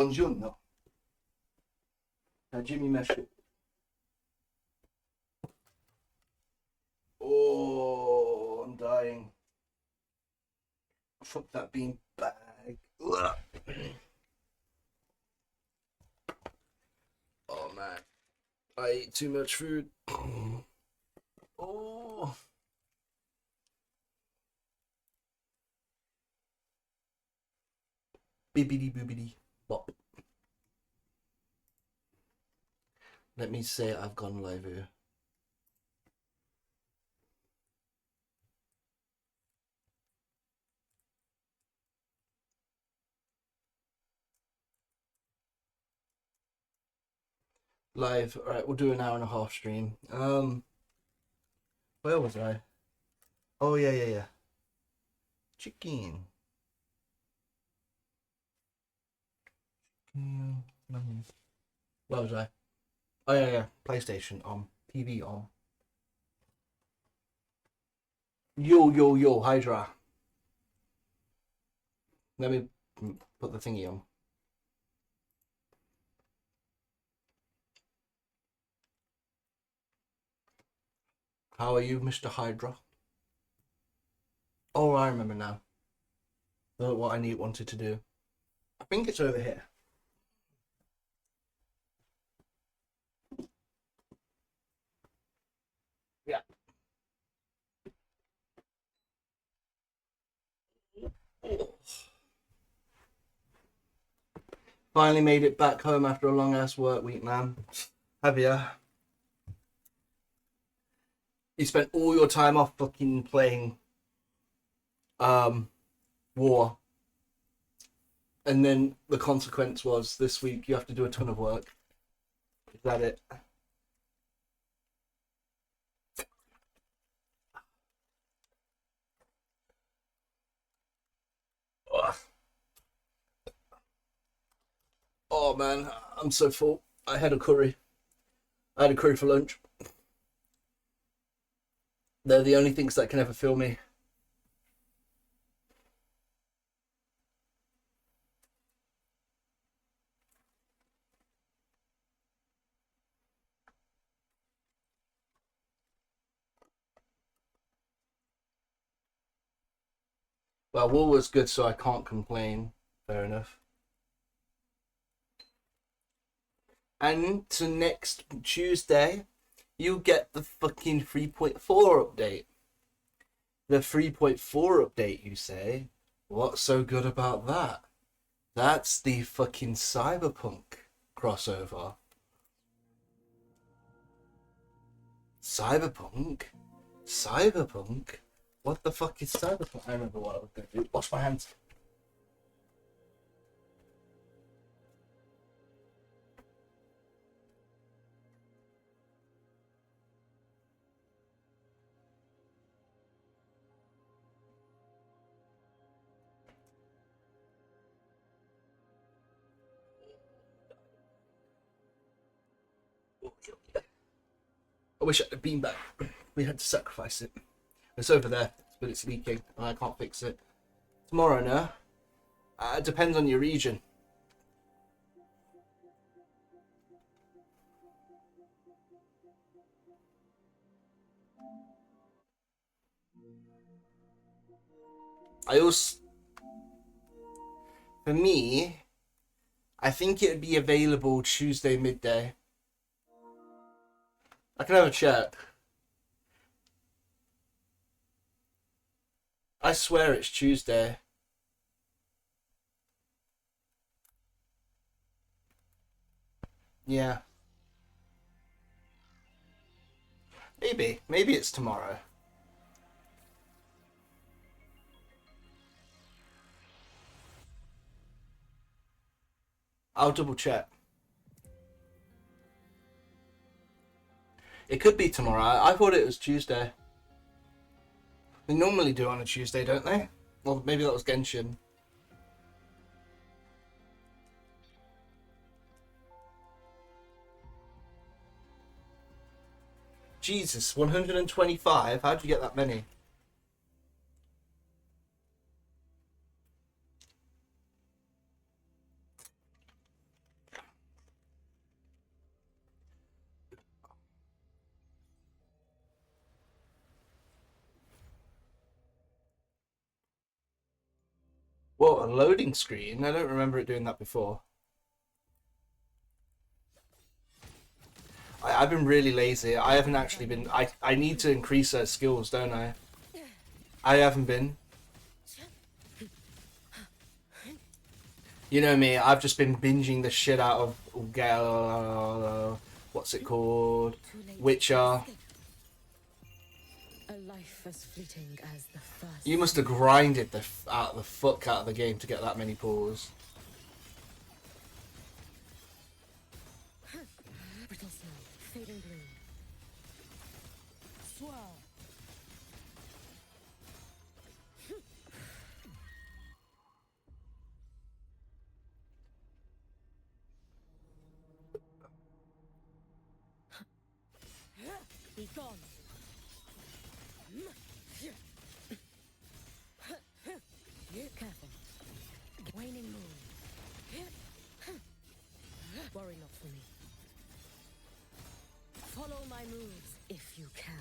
Buongiorno. Jimmy Meshu. Oh, I'm dying. Fuck that bean bag. Ugh. Oh man, I ate too much food. Oh. Bibbidi boobidi bop. Let me say I've gone live here. Live. All right, we'll do an hour and a half stream. Where was I? Oh yeah. Chicken. Where was I? Oh yeah. PlayStation on. TV on. Yo, Hydra. Let me put the thingy on. How are you, Mr. Hydra? Oh, I remember now. What I wanted to do. I think it's over here. Yeah. Finally made it back home after a long ass work week, man. Have ya? You spent all your time off fucking playing War. And then the consequence was this week you have to do a ton of work. Is that it? Ugh. Oh man, I'm so full. I had a curry. I had a curry for lunch. They're the only things that can ever fill me. Well, War was good, so I can't complain. Fair enough. And to next Tuesday, you get the fucking 3.4 update. The 3.4 update, you say? What's so good about that? That's the fucking Cyberpunk crossover. Cyberpunk? What the fuck is Cyberpunk? I remember what I was going to do. Wash my hands. I wish I had been back. We had to sacrifice it. It's over there, but it's leaking, and I can't fix it. Tomorrow, no? It depends on your region. For me, I think it would be available Tuesday midday. I can have a check. I swear it's Tuesday. Yeah. Maybe it's tomorrow. I'll double check. It could be tomorrow. I thought it was Tuesday. They normally do it on a Tuesday, don't they? Well, maybe that was Genshin. Jesus, 125? How'd you get that many? What, a loading screen? I don't remember it doing that before. I've been really lazy. I haven't actually been... I need to increase her skills, don't I? I haven't been. You know me, I've just been binging the shit out of... what's it called? Witcher. A life as fleeting as the first. You must have grinded the fuck out of the game to get that many pulls. Brittle snow, fading bloom. Swirl. Be gone. Careful. Waning moon. Worry not for me. Follow my moves if you can.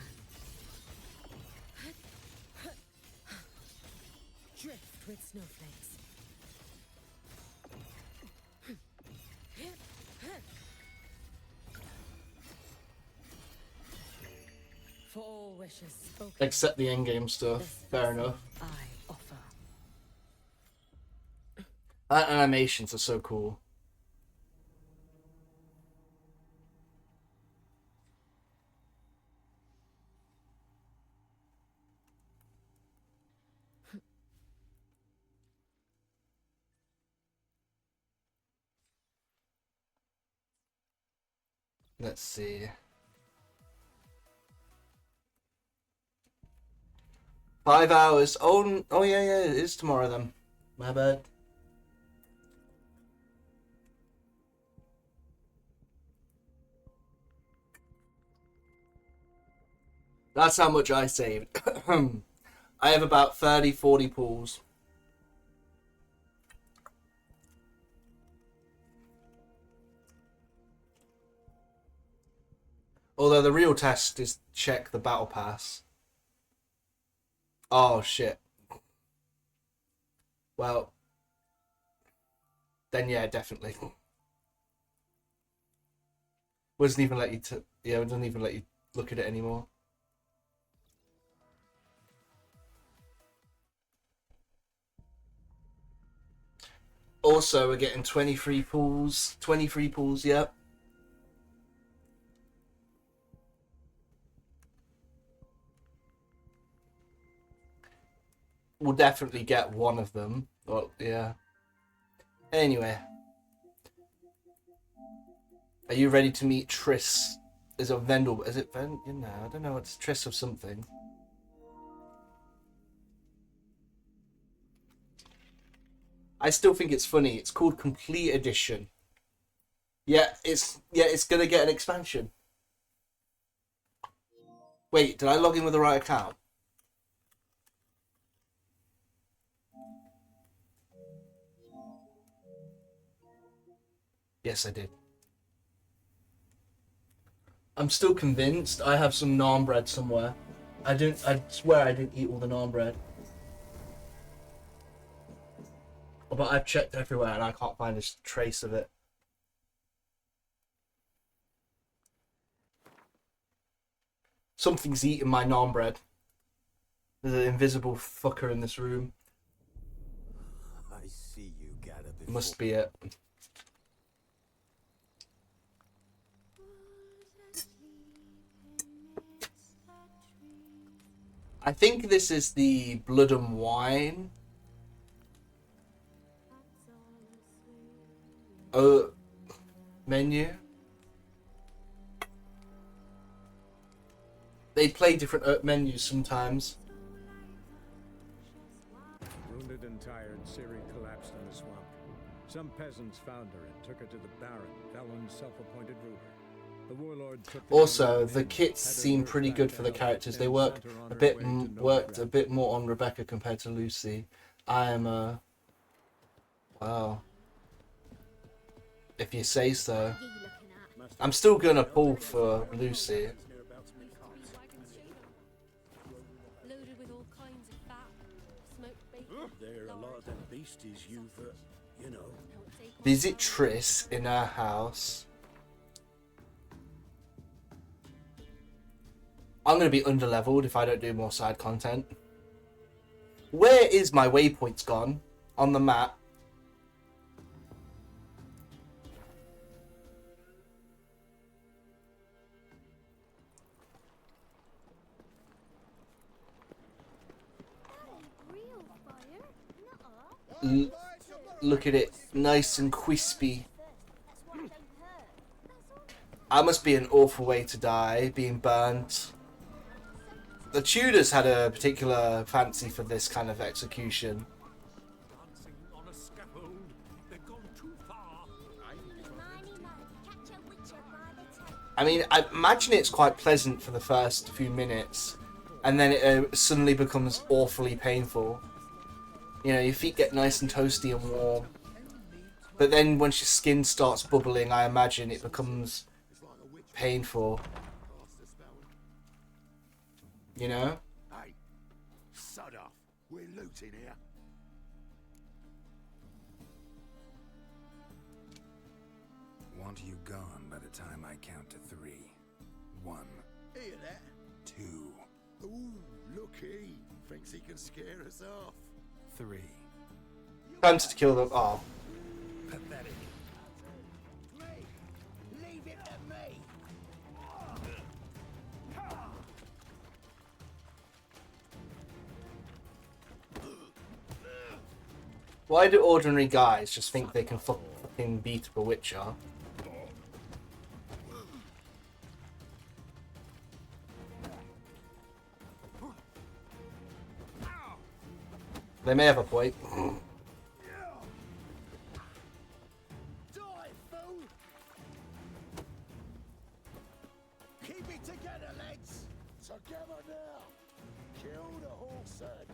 Drift with snowflakes. For all wishes spoken. Except the endgame stuff. Fair enough. I offer. That animations are so cool. Let's see. 5 hours. Oh yeah, it is tomorrow then. My bad. That's how much I saved. I have about 30, 40 pulls. Although the real test is check the battle pass. Oh shit. Well, then yeah, definitely. Doesn't even let you it doesn't even let you look at it anymore. Also, we're getting 23 pulls. 23 pulls, yep. We'll definitely get one of them. Well, yeah. Anyway. Are you ready to meet Triss? Is it Vendel? Is it Ven? You know, I don't know. It's Triss of something. I still think it's funny. It's called Complete Edition. Yeah, it's gonna get an expansion. Wait, did I log in with the right account? Yes, I did. I'm still convinced I have some naan bread somewhere. I swear I didn't eat all the naan bread. But I've checked everywhere and I can't find a trace of it. Something's eating my naan bread. There's an invisible fucker in this room. I see you gather before. Must be it. I think this is the Blood and Wine. Menu. They play different menus sometimes. Wounded and tired, Ciri collapsed in the swamp. Some peasants found her and took her to the Baron, Felon's self-appointed ruler. The warlord took Also, the kits seem pretty good for the characters. They worked a bit more on Rebecca compared to Lucy. I am wow. If you say so. I'm still gonna pull for Lucy. Loaded with all kinds of fat, smoked bacon. There are a lot of them beasties you for, you know. Visit Triss in her house. I'm going to be underleveled if I don't do more side content. Where is my waypoints gone on the map? Look at it, nice and crispy. I must be an awful way to die, being burnt. The Tudors had a particular fancy for this kind of execution. I mean, I imagine it's quite pleasant for the first few minutes, and then it suddenly becomes awfully painful. You know, your feet get nice and toasty and warm. But then once your skin starts bubbling, I imagine it becomes painful. You know? Hey, sod off. We're looting here. Want you gone by the time I count to 3. 1, Hear that? 2, Ooh, look, he thinks he can scare us off. 3. Time to kill them. Oh. Pathetic. Me! Leave it to me! Why do ordinary guys just think they can fucking beat a Witcher? They may have a point. Die, fool! Keep it together, lads! Together now! Kill the horse head!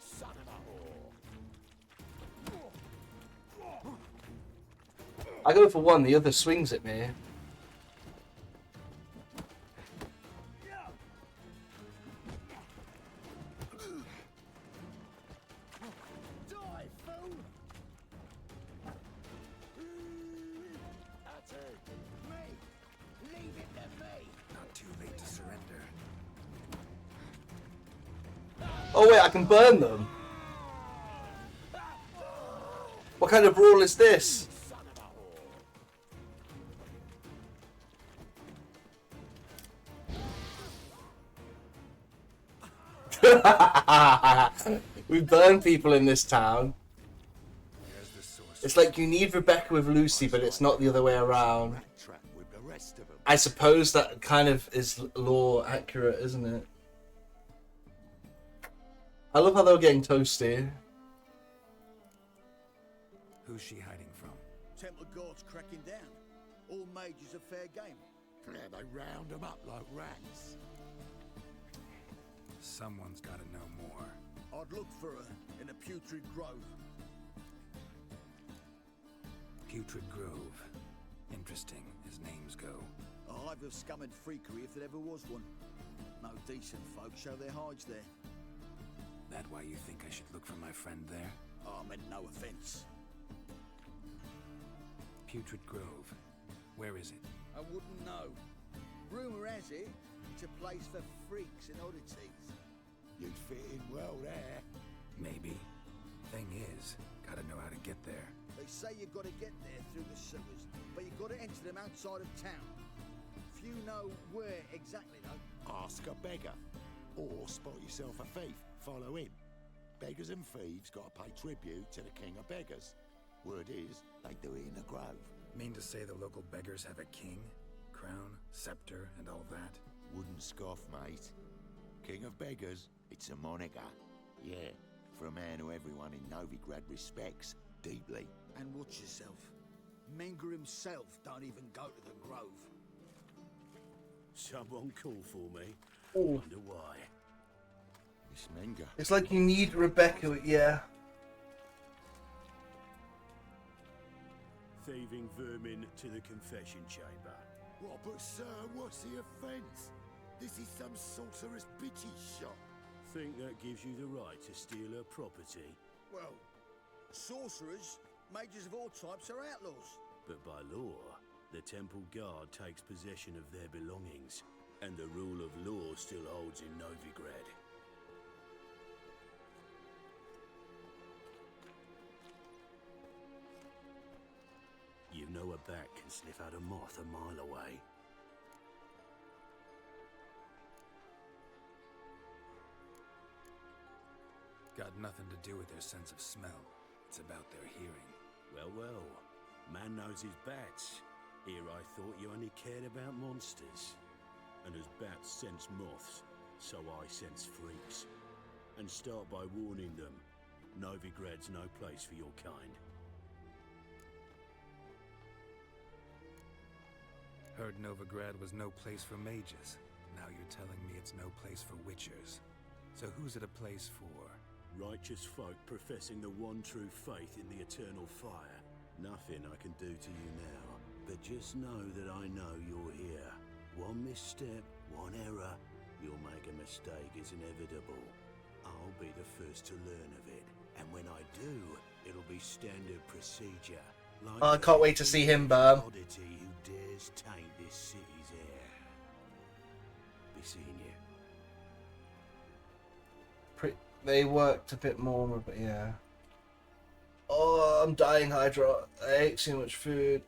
Son of a whore! I go for one, the other swings at me. Die, fool! That's it! Me! Leave it to me! Not too late to surrender. Oh wait, I can burn them. What kind of brawl is this? Son of a whore! We burn people in this town. There's the source. It's like you need Rebecca with Lucy, but it's not the other way around. Rat trap with the rest of them. I suppose that kind of is lore accurate, isn't it? I love how they were getting toasty. Who's she hiding from? Temple Guard's cracking down. All mages are fair game. Yeah, they round them up like rats. Someone's got to know more. I'd look for her in a putrid grove. Putrid Grove. Interesting, as names go. A hive of scum and freakery if there ever was one. No decent folk show their hides there. That why you think I should look for my friend there? Oh, I meant no offence. Putrid Grove. Where is it? I wouldn't know. Rumour has it, it's a place for freaks and oddities. You'd fit in well there. Maybe. Thing is, gotta know how to get there. They say you've got to get there through the sewers, but you've got to enter them outside of town. Few know where exactly, though. Ask a beggar. Or spot yourself a thief. Follow him. Beggars and thieves got to pay tribute to the king of beggars. Word is, they do it in the grove. Mean to say the local beggars have a king, crown, scepter, and all that? Wouldn't scoff, mate. King of beggars, it's a moniker. Yeah, for a man who everyone in Novigrad respects deeply. And watch yourself. Menger himself don't even go to the grove. Someone call for me. Ooh. Wonder why. It's Menger. It's like you need Rebecca, yeah. Thieving vermin to the confession chamber. What, but sir, what's the offence? This is some sorcerer's bitch's shop. Think that gives you the right to steal her property? Well, sorcerers, mages of all types are outlaws. But by law, the temple guard takes possession of their belongings, and the rule of law still holds in Novigrad. You know a bat can sniff out a moth a mile away. Got nothing to do with their sense of smell. It's about their hearing. Well, well. Man knows his bats. Here I thought you only cared about monsters. And as bats sense moths, so I sense freaks. And start by warning them. Novigrad's no place for your kind. Heard Novigrad was no place for mages. Now you're telling me it's no place for witchers. So who's it a place for? Righteous folk professing the one true faith in the eternal fire. Nothing I can do to you now, but just know that I know you're here. One misstep, one error, you'll make a mistake is inevitable. I'll be the first to learn of it, and when I do, it'll be standard procedure. Like I can't wait to see him burn. oddity who dares taint this city's air. Be seeing you. They worked a bit more, but yeah. Oh, I'm dying, Hydra. I ate too much food.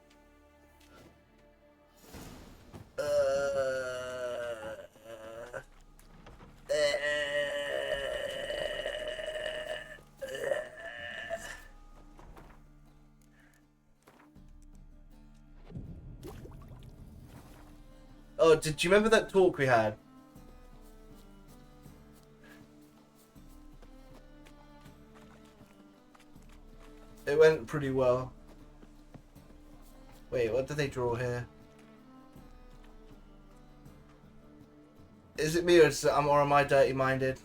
Oh, did you remember that talk we had? It went pretty well. Wait, what did they draw here? Is it me or am I dirty-minded?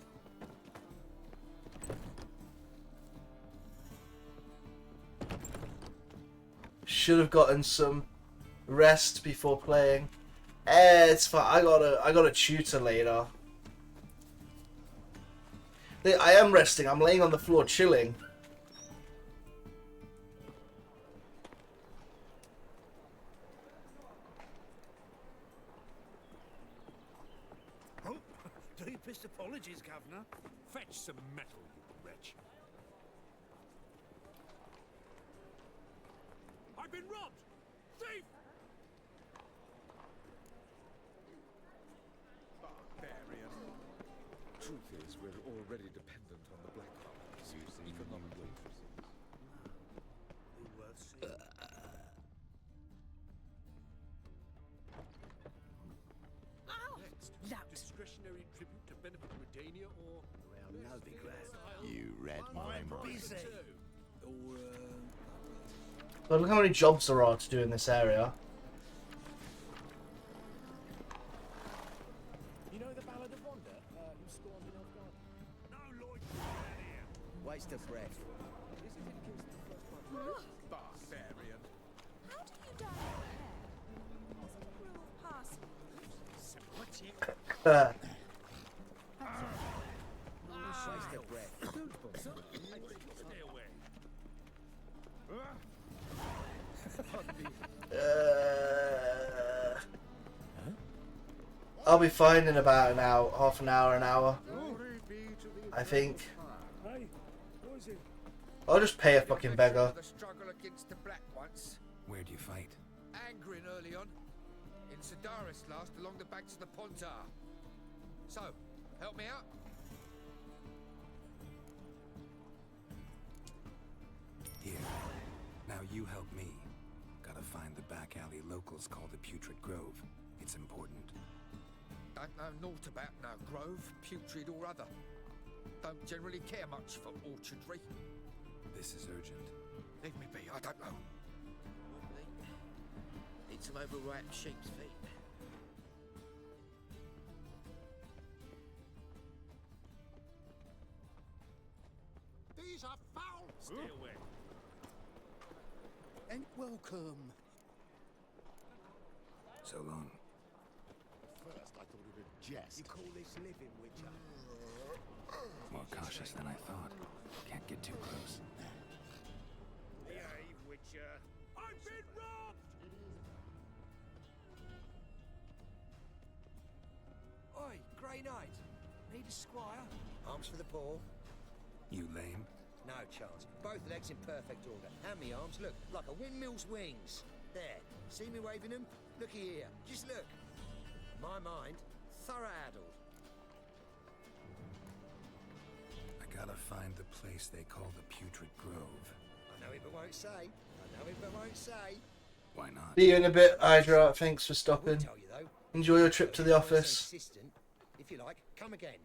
Should have gotten some rest before playing. It's fine. I got a tutor later. I am resting. I'm laying on the floor chilling. Deepest apologies, Governor. Fetch some metal, you wretch. I've been robbed! Thief! Barbarian. Truth is, we're already dependent on the Black Market's economic wages. Discretionary tribute to benefit Redania or... You read my mind. But look how many jobs there are to do in this area. You know the Ballad of Wanda, who stormed in Elfgard? No, Lord, Waste of breath. This is in case the first one. Barbarian. How do you dye your hair? Is it a rule of parsley? Waste of breath. Stay away. I'll be fine in about an hour, half an hour, I think. Hey, what is it? I'll just pay a fucking beggar. The struggle against the Black once. Where'd you fight? Angrin early on. In Sedaris last, along the banks of the Pontar. So, help me out? Here. Now you help me. Gotta find the back alley locals call the Putrid Grove. It's important. Don't know naught about no grove, putrid or other. Don't generally care much for orchardry. This is urgent. Leave me be, I don't know. Need some overripe sheep's feet. These are foul! Stay away. And welcome. So long. First, I thought it'd jest. You call this living, Witcher? More cautious than I thought. Can't get too close. Behave, Witcher. I've been robbed! Oi, Grey Knight. Need a squire? Arms for the poor? You lame? No chance. Both legs in perfect order. And me arms, look, like a windmill's wings. There. See me waving them? Looky here. Just look. My mind, thorough addled. I gotta find the place they call the Putrid Grove. I know it but won't say. I know it but won't say. Why not? See you in a bit, Hydra. Thanks for I will stopping. tell you though. Enjoy your trip to the If you're office. insistent, if you like, come again.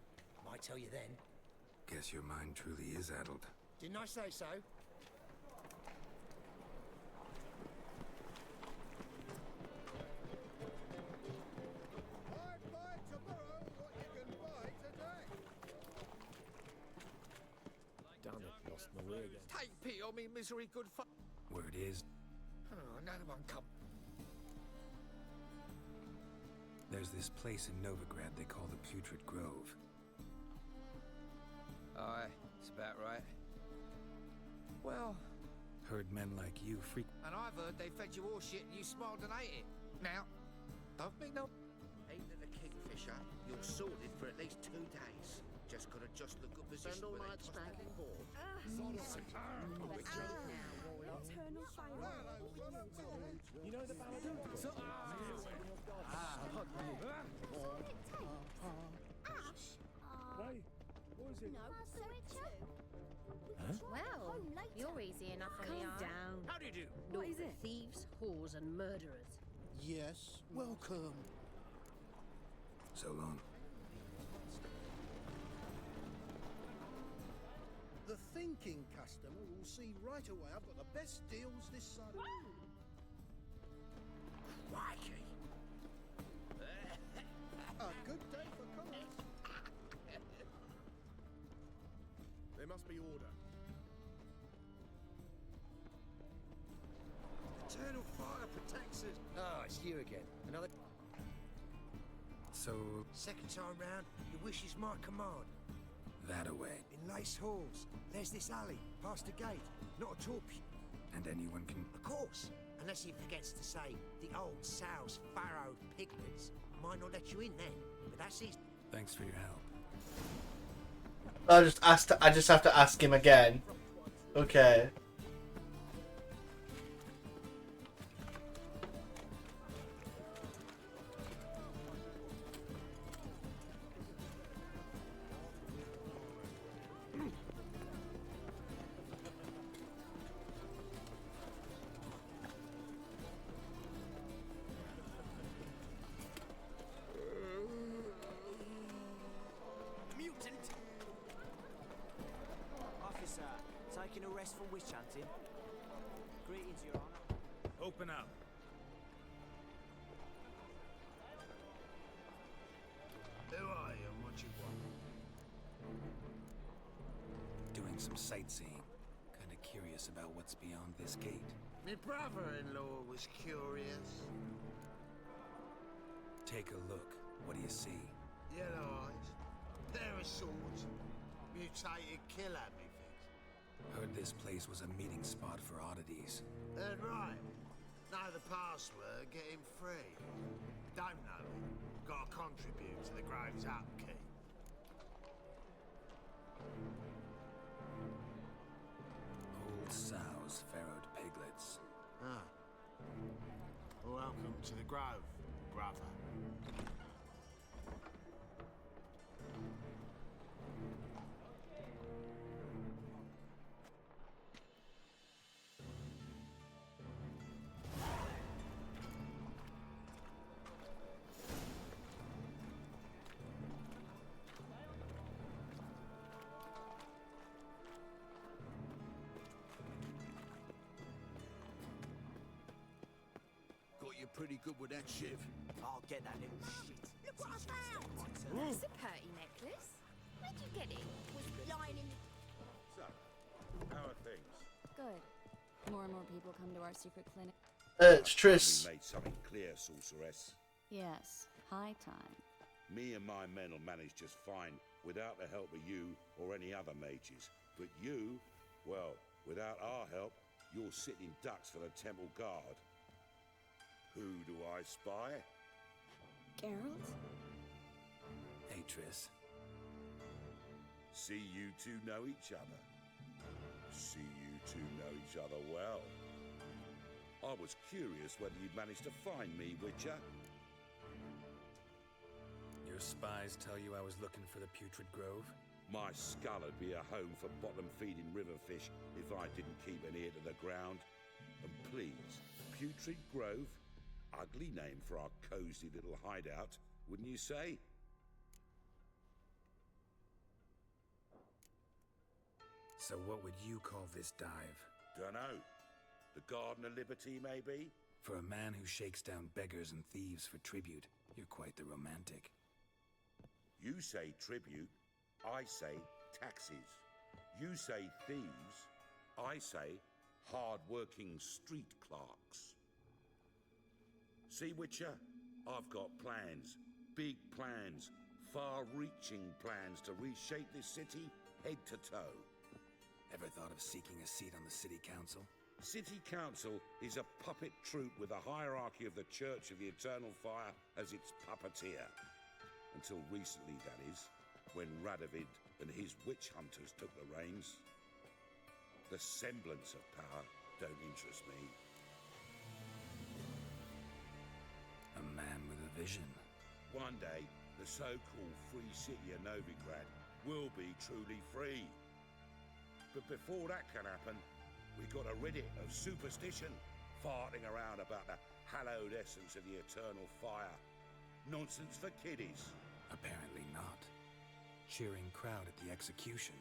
Might tell you then. Guess your mind truly is addled. Didn't I say so? Buy tomorrow what you can buy today. Damn it, lost my way again. Take pity on me, misery good Word is, Oh, another one come. there's this place in Novigrad they call the Putrid Grove. Aye, it's about right. Well, Heard men like you freak. and I've heard they fed you all shit and you smiled and ate it. Now, don't be no... Ain't it a kingfisher? You're sorted for at least 2 days. Just gotta just the good position where they toss that ball. Eternal fire. You know the ballad? Why? What is it? Well, you're easy enough on the arm. Down. How do you do? What is it? Thieves, whores, and murderers. Yes, welcome. So long. The thinking customer will see right away I've got the best deals this side of the room. Crikey! A good day for commerce. There must be order. Eternal fire protects us. Ah, it's you again. Another... So, Second time round, your wish is my command. that away. In Lace Halls, there's this alley, past the gate. Not at all And anyone can... Of course, unless he forgets to say the old sow's farrowed piglets might not let you in then. But that's his... Thanks for your help. I just have to ask him again. Okay. Mutant! Officer, taking arrest for witch hunting. Greetings, Your Honor. Open up. Who are you and what you want? Doing some sightseeing. Kinda curious about what's beyond this gate. My brother-in-law was curious. Take a look. What do you see? Yellow eyes, pair of swords, mutated killer methods. Heard this place was a meeting spot for oddities. Heard right. Know the password, get him free. Don't know it. Gotta contribute to the Grove's upkeep. Old sows, farrowed piglets. Ah. Welcome to the Grove, brother. Got you pretty good with that shiv. I'll get that little shit. Look what I found! That's a pretty necklace. Where'd you get it? Was lying in the... So, how are things? Good. More and more people come to our secret clinic. It's Triss. Made something clear, sorceress. Yes, high time. Me and my men will manage just fine without the help of you or any other mages. But you, well, without our help, you're sitting ducks for the temple guard. Who do I spy? Geralt? Hey, Triss. See you two know each other. See you two know each other well. I was curious whether you'd managed to find me, Witcher. Your spies tell you I was looking for the Putrid Grove? My skull would be a home for bottom-feeding river fish if I didn't keep an ear to the ground. And please, Putrid Grove? Ugly name for our cozy little hideout, wouldn't you say? So what would you call this dive? Dunno. The Garden of Liberty, maybe? For a man who shakes down beggars and thieves for tribute, you're quite the romantic. You say tribute, I say taxes. You say thieves, I say hard-working street clerks. See, Witcher, I've got plans, big plans, far-reaching plans to reshape this city head to toe. Ever thought of seeking a seat on the city council? City council is a puppet troupe with a hierarchy of the Church of the Eternal Fire as its puppeteer. Until recently, that is, when Radovid and his witch hunters took the reins. The semblance of power don't interest me. A man with a vision. One day, the so-called free city of Novigrad will be truly free. But before that can happen, we got to rid it of superstition, farting around about the hallowed essence of the eternal fire. Nonsense for kiddies. Apparently not. Cheering crowd at the execution.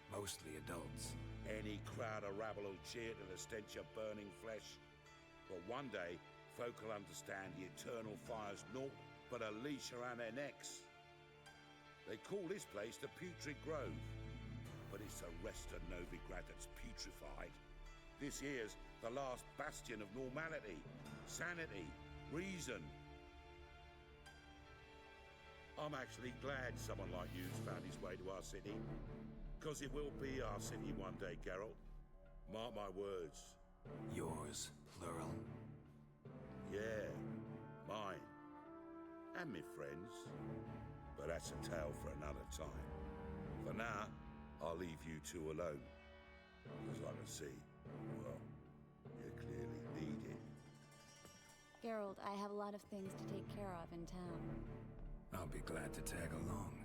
Mostly adults. Any crowd of rabble will cheer to the stench of burning flesh. But one day, folk will understand the eternal fire's naught but a leash around their necks. They call this place the Putrid Grove, but it's the rest of Novigrad that's putrefied. This here's the last bastion of normality, sanity, reason. I'm actually glad someone like you's found his way to our city, because it will be our city one day, Geralt. Mark my words. Yours, plural. Yeah, mine. And my friends. But that's a tale for another time. For now, I'll leave you two alone. Because I can see, well, you clearly need it. Geralt, I have a lot of things to take care of in town. I'll be glad to tag along.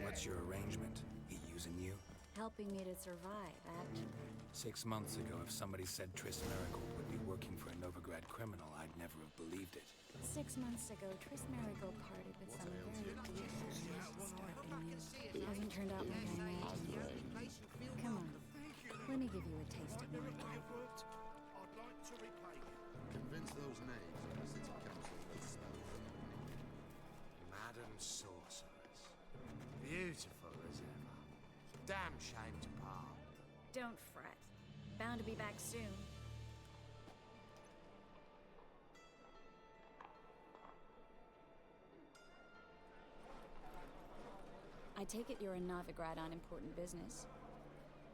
What's your arrangement? He using you? Helping me to survive, actually. 6 months ago, if somebody said Triss Merigold would be working for a Novigrad criminal, I'd never have believed it. 6 months ago, Triss Merigold parted with some very dear friends to start anew. It hasn't turned out like I imagined. Come on, let me give you a taste of my life. I'd like to repay you. Convince those knaves of the city council they smell them. Madam Sorceress. Beautiful as ever. Damn shame to part. Don't fret. Bound to be back soon. I take it you're in Novigrad on important business.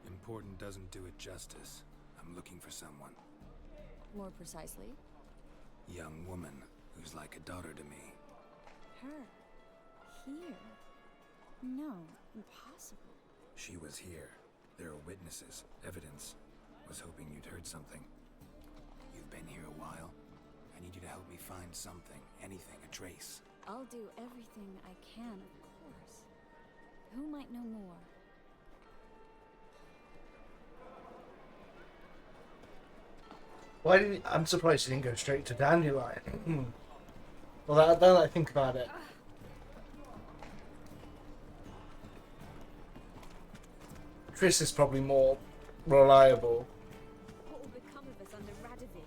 Important doesn't do it justice. I'm looking for someone. More precisely? Young woman who's like a daughter to me. Her? Here? No, impossible. She was here. There are witnesses, evidence. Was hoping you'd heard something. You've been here a while. I need you to help me find something, anything, a trace. I'll do everything I can, of course. Who might know more? Why did I'm surprised he didn't go straight to Dandelion. Well, now that I think about it. Triss is probably more reliable. What will become of us under Radovid?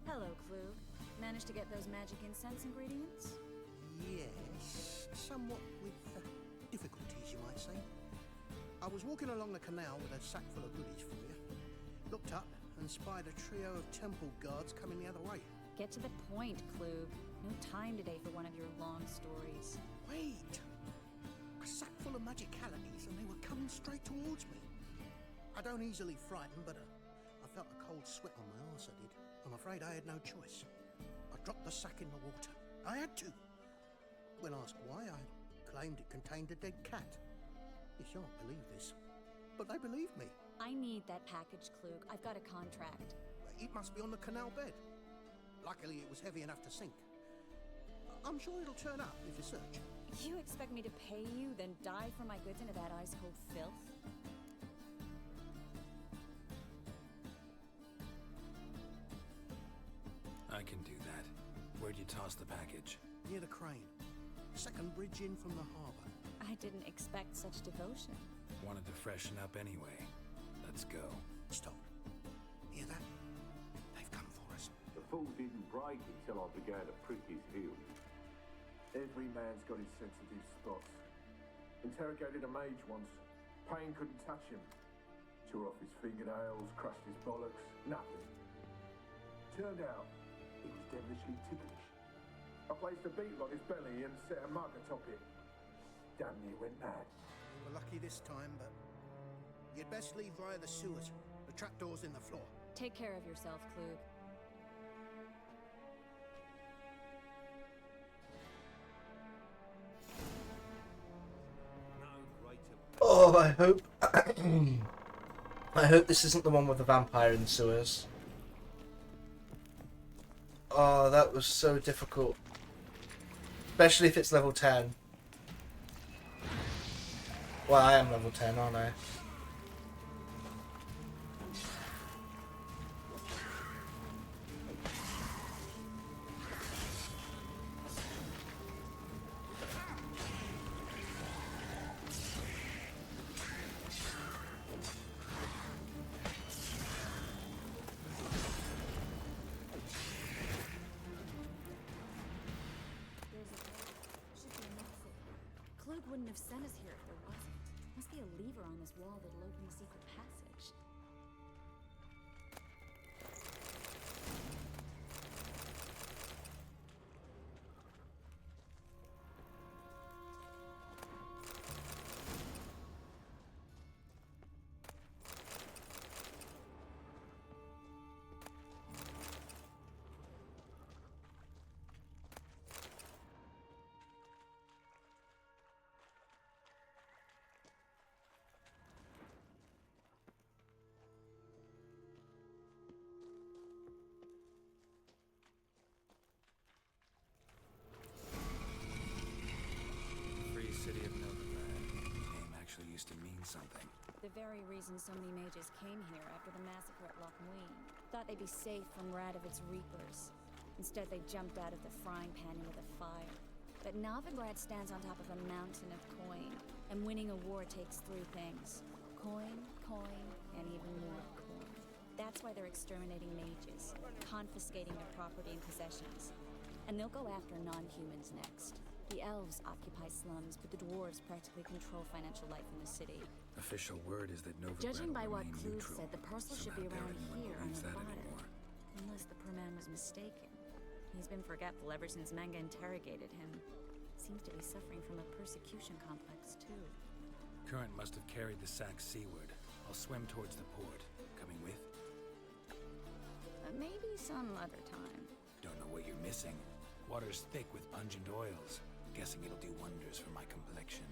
Hello, Clue. Managed to get those magic incense ingredients? Yes, somewhat with difficulties, you might say. I was walking along the canal with a sack full of goodies for you. Looked up and spied a trio of temple guards coming the other way. Get to the point, Klug. No time today for one of your long stories. Wait! A sack full of magicalities and they were coming straight towards me. I don't easily frighten, but I felt a cold sweat on my arse, I did. I'm afraid I had no choice. I dropped the sack in the water. I had to. When asked why, I claimed it contained a dead cat. You shan't believe this, but they believed me. I need that package, Klug. I've got a contract. It must be on the canal bed. Luckily, it was heavy enough to sink. I'm sure it'll turn up if you search. You expect me to pay you, then dive for my goods into that ice-cold filth? I can do that. Where'd you toss the package? Near the crane. Second bridge in from the harbour. I didn't expect such devotion. Wanted to freshen up anyway. Let's go. Stop. Hear that? They've come for us. The fool didn't break until I began to prick his heels. Every man's got his sensitive spots. Interrogated a mage once. Pain couldn't touch him. Tore off his fingernails, crushed his bollocks. Nothing. Turned out, he was devilishly ticklish. I placed a beetle on his belly and set a mug atop it. Damn near went mad. We were lucky this time, but you'd best leave via the sewers. The trapdoor's in the floor. Take care of yourself, Klug. Oh, I hope... I hope this isn't the one with the vampire in the sewers. Oh, that was so difficult. Especially if it's level 10. Well, I am level 10, aren't I? Klug wouldn't have sent us here if there wasn't. Must be a lever on this wall that'll open the secret passage. Free city of Novigrad. Name actually used to mean something. The very reason so many mages came here after the massacre at Loch Muin. Thought they'd be safe from Radovic's reapers. Instead, they jumped out of the frying pan into the fire. But Novigrad stands on top of a mountain of coin, and winning a war takes three things. Coin, coin, and even more coin. That's why they're exterminating mages, confiscating their property and possessions. And they'll go after non-humans next. The elves occupy slums, but the dwarves practically control financial life in the city. Official word is that Novigrad Judging by will what remain Klug neutral. said, the parcel should be Somehow around doubt anyone here on believes the that bottom. anymore. Unless the poor man was mistaken. He's been forgetful ever since Manga interrogated him. Seems to be suffering from a persecution complex, too. Current must have carried the sack seaward. I'll swim towards the port. Coming with? Maybe some other time. Don't know what you're missing. Water's thick with pungent oils. Guessing it'll do wonders for my complexion.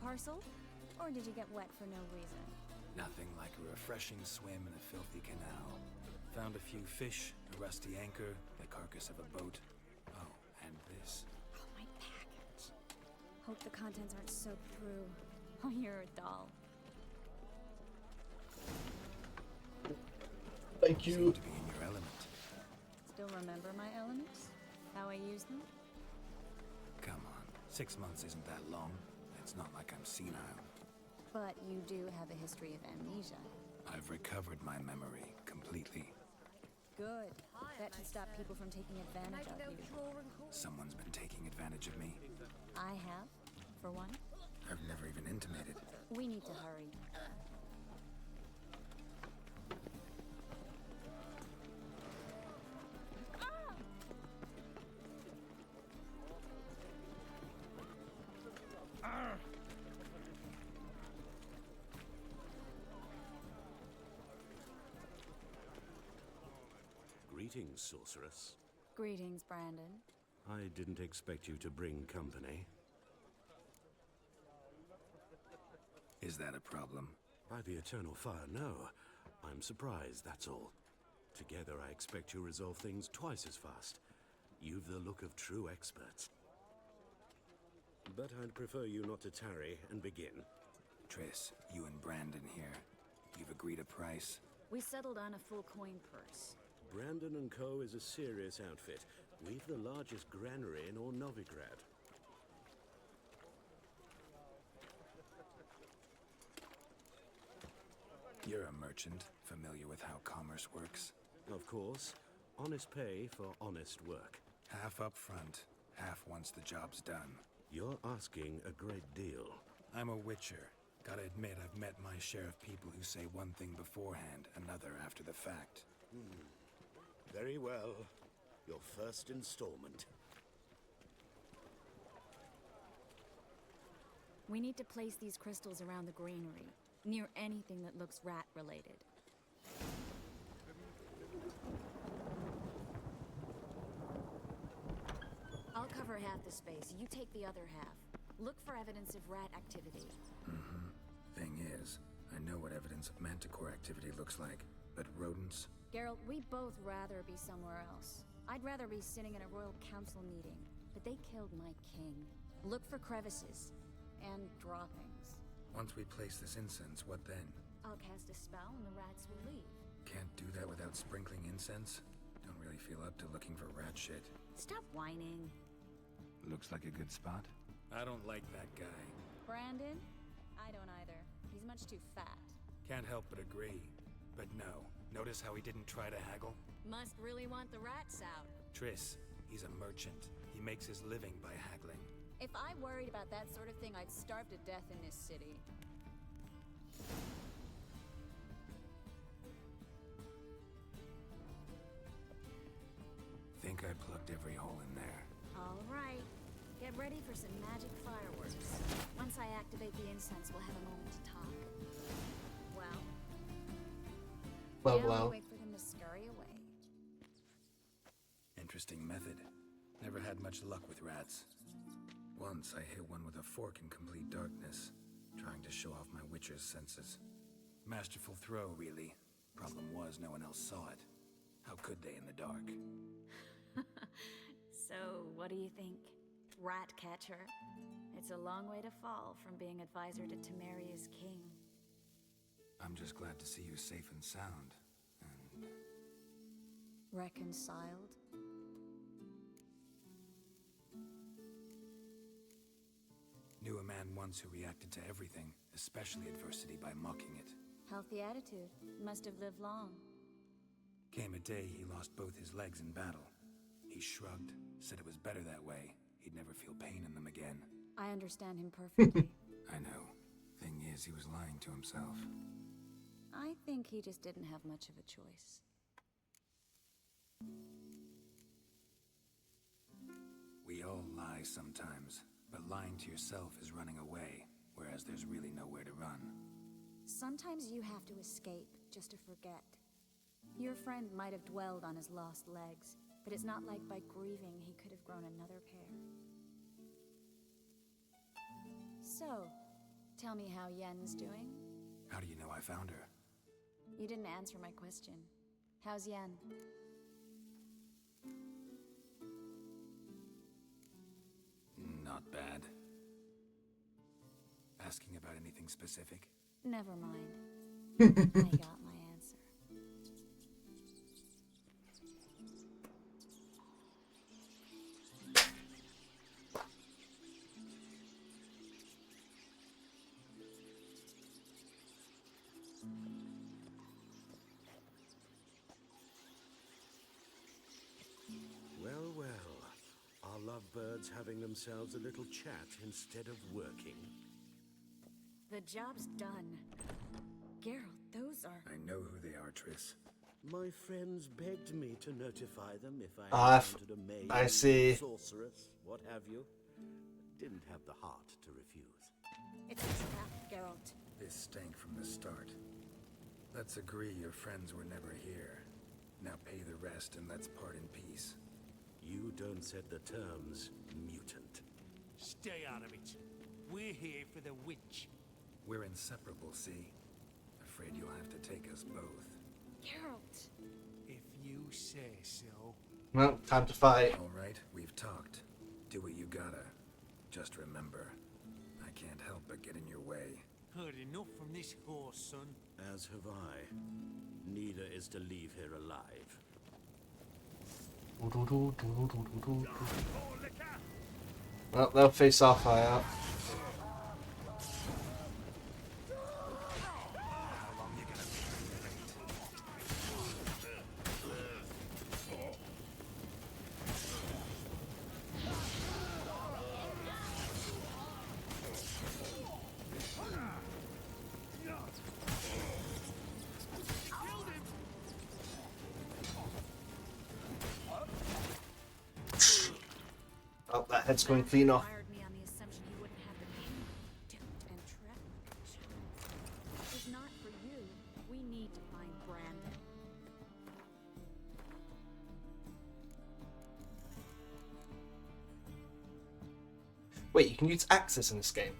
parcel? Or did you get wet for no reason? Nothing like a refreshing swim in a filthy canal. Found a few fish, a rusty anchor, the carcass of a boat. Oh, and this. Oh, my package. Hope the contents aren't soaked through. Oh, you're a doll. Thank you. Seem to be in your element. Still remember my elements? How I use them? Come on, 6 months isn't that long. It's not like I'm senile. But you do have a history of amnesia. I've recovered my memory completely. Good. That should stop people from taking advantage of you. Someone's been taking advantage of me. I have, for one. I've never even intimated. We need to hurry. Greetings, sorceress. Greetings, Brandon. I didn't expect you to bring company. Is that a problem? By the eternal fire, no. I'm surprised, that's all. Together, I expect to resolve things twice as fast. You've the look of true experts. But I'd prefer you not to tarry and begin. Triss, you and Brandon here. You've agreed a price? We settled on a full coin purse. Brandon & Co. is a serious outfit. We've the largest granary in all Novigrad. You're a merchant, familiar with how commerce works? Of course. Honest pay for honest work. Half up front, half once the job's done. You're asking a great deal. I'm a witcher. Gotta admit, I've met my share of people who say one thing beforehand, another after the fact. Very well. Your first installment. We need to place these crystals around the granary, near anything that looks rat-related. I'll cover half the space, you take the other half. Look for evidence of rat activity. Thing is, I know what evidence of manticore activity looks like, but rodents? Geralt, we'd both rather be somewhere else. I'd rather be sitting in a royal council meeting, but they killed my king. Look for crevices and droppings. Once we place this incense, what then? I'll cast a spell and the rats will leave. Can't do that without sprinkling incense? Don't really feel up to looking for rat shit. Stop whining. Looks like a good spot. I don't like that guy. Brandon? I don't either. He's much too fat. Can't help but agree. But no. Notice how he didn't try to haggle? Must really want the rats out. Triss, he's a merchant. He makes his living by haggling. If I worried about that sort of thing, I'd starve to death in this city. Think I plugged every hole in there. All right. Get ready for some magic fireworks. Once I activate the incense, we'll have a moment to talk. Well, wait for them to scurry away. Interesting method. Never had much luck with rats. Once I hit one with a fork in complete darkness, trying to show off my witcher's senses. Masterful throw, really. Problem was, no one else saw it. How could they in the dark? So, what do you think? Rat catcher? It's a long way to fall from being advisor to Temeria's king. I'm just glad to see you safe and sound. And... reconciled? Knew a man once who reacted to everything, especially adversity, by mocking it. Healthy attitude. Must have lived long. Came a day he lost both his legs in battle. He shrugged, said it was better that way. He'd never feel pain in them again. I understand him perfectly. I know. Thing is, he was lying to himself. I think he just didn't have much of a choice. We all lie sometimes, but lying to yourself is running away, whereas there's really nowhere to run. Sometimes you have to escape just to forget. Your friend might have dwelled on his lost legs, but it's not like by grieving he could have grown another pair. So, Tell me how Yen's doing. How do you know I found her? You didn't answer my question. How's Yen? Not bad. Asking about anything specific? Never mind. I got my answer. Well, well. Are lovebirds having themselves a little chat instead of working? The job's done. Geralt, those are... I know who they are, Triss. My friends begged me to notify them if I Ah, encountered a mage, I see. sorceress, what have you. Didn't have the heart to refuse. It's a trap, Geralt. This stank from the start. Let's agree your friends were never here. Now pay the rest and let's part in peace. You don't set the terms, mutant. Stay out of it. We're here for the witch. We're inseparable, see? Afraid you'll have to take us both. Geralt! If you say so. Well, time to fight. All right, we've talked. Do what you gotta. Just remember, I can't help but get in your way. Heard enough from this horse, son. As have I. Neither is to leave here alive. Well, they'll face off high up. Oh, that head's going clean off. Fired me on the assumption he wouldn't have the pain. Duped and trapped like a child. If not for you, we need to find Brandon. Wait, you can use axes in this game.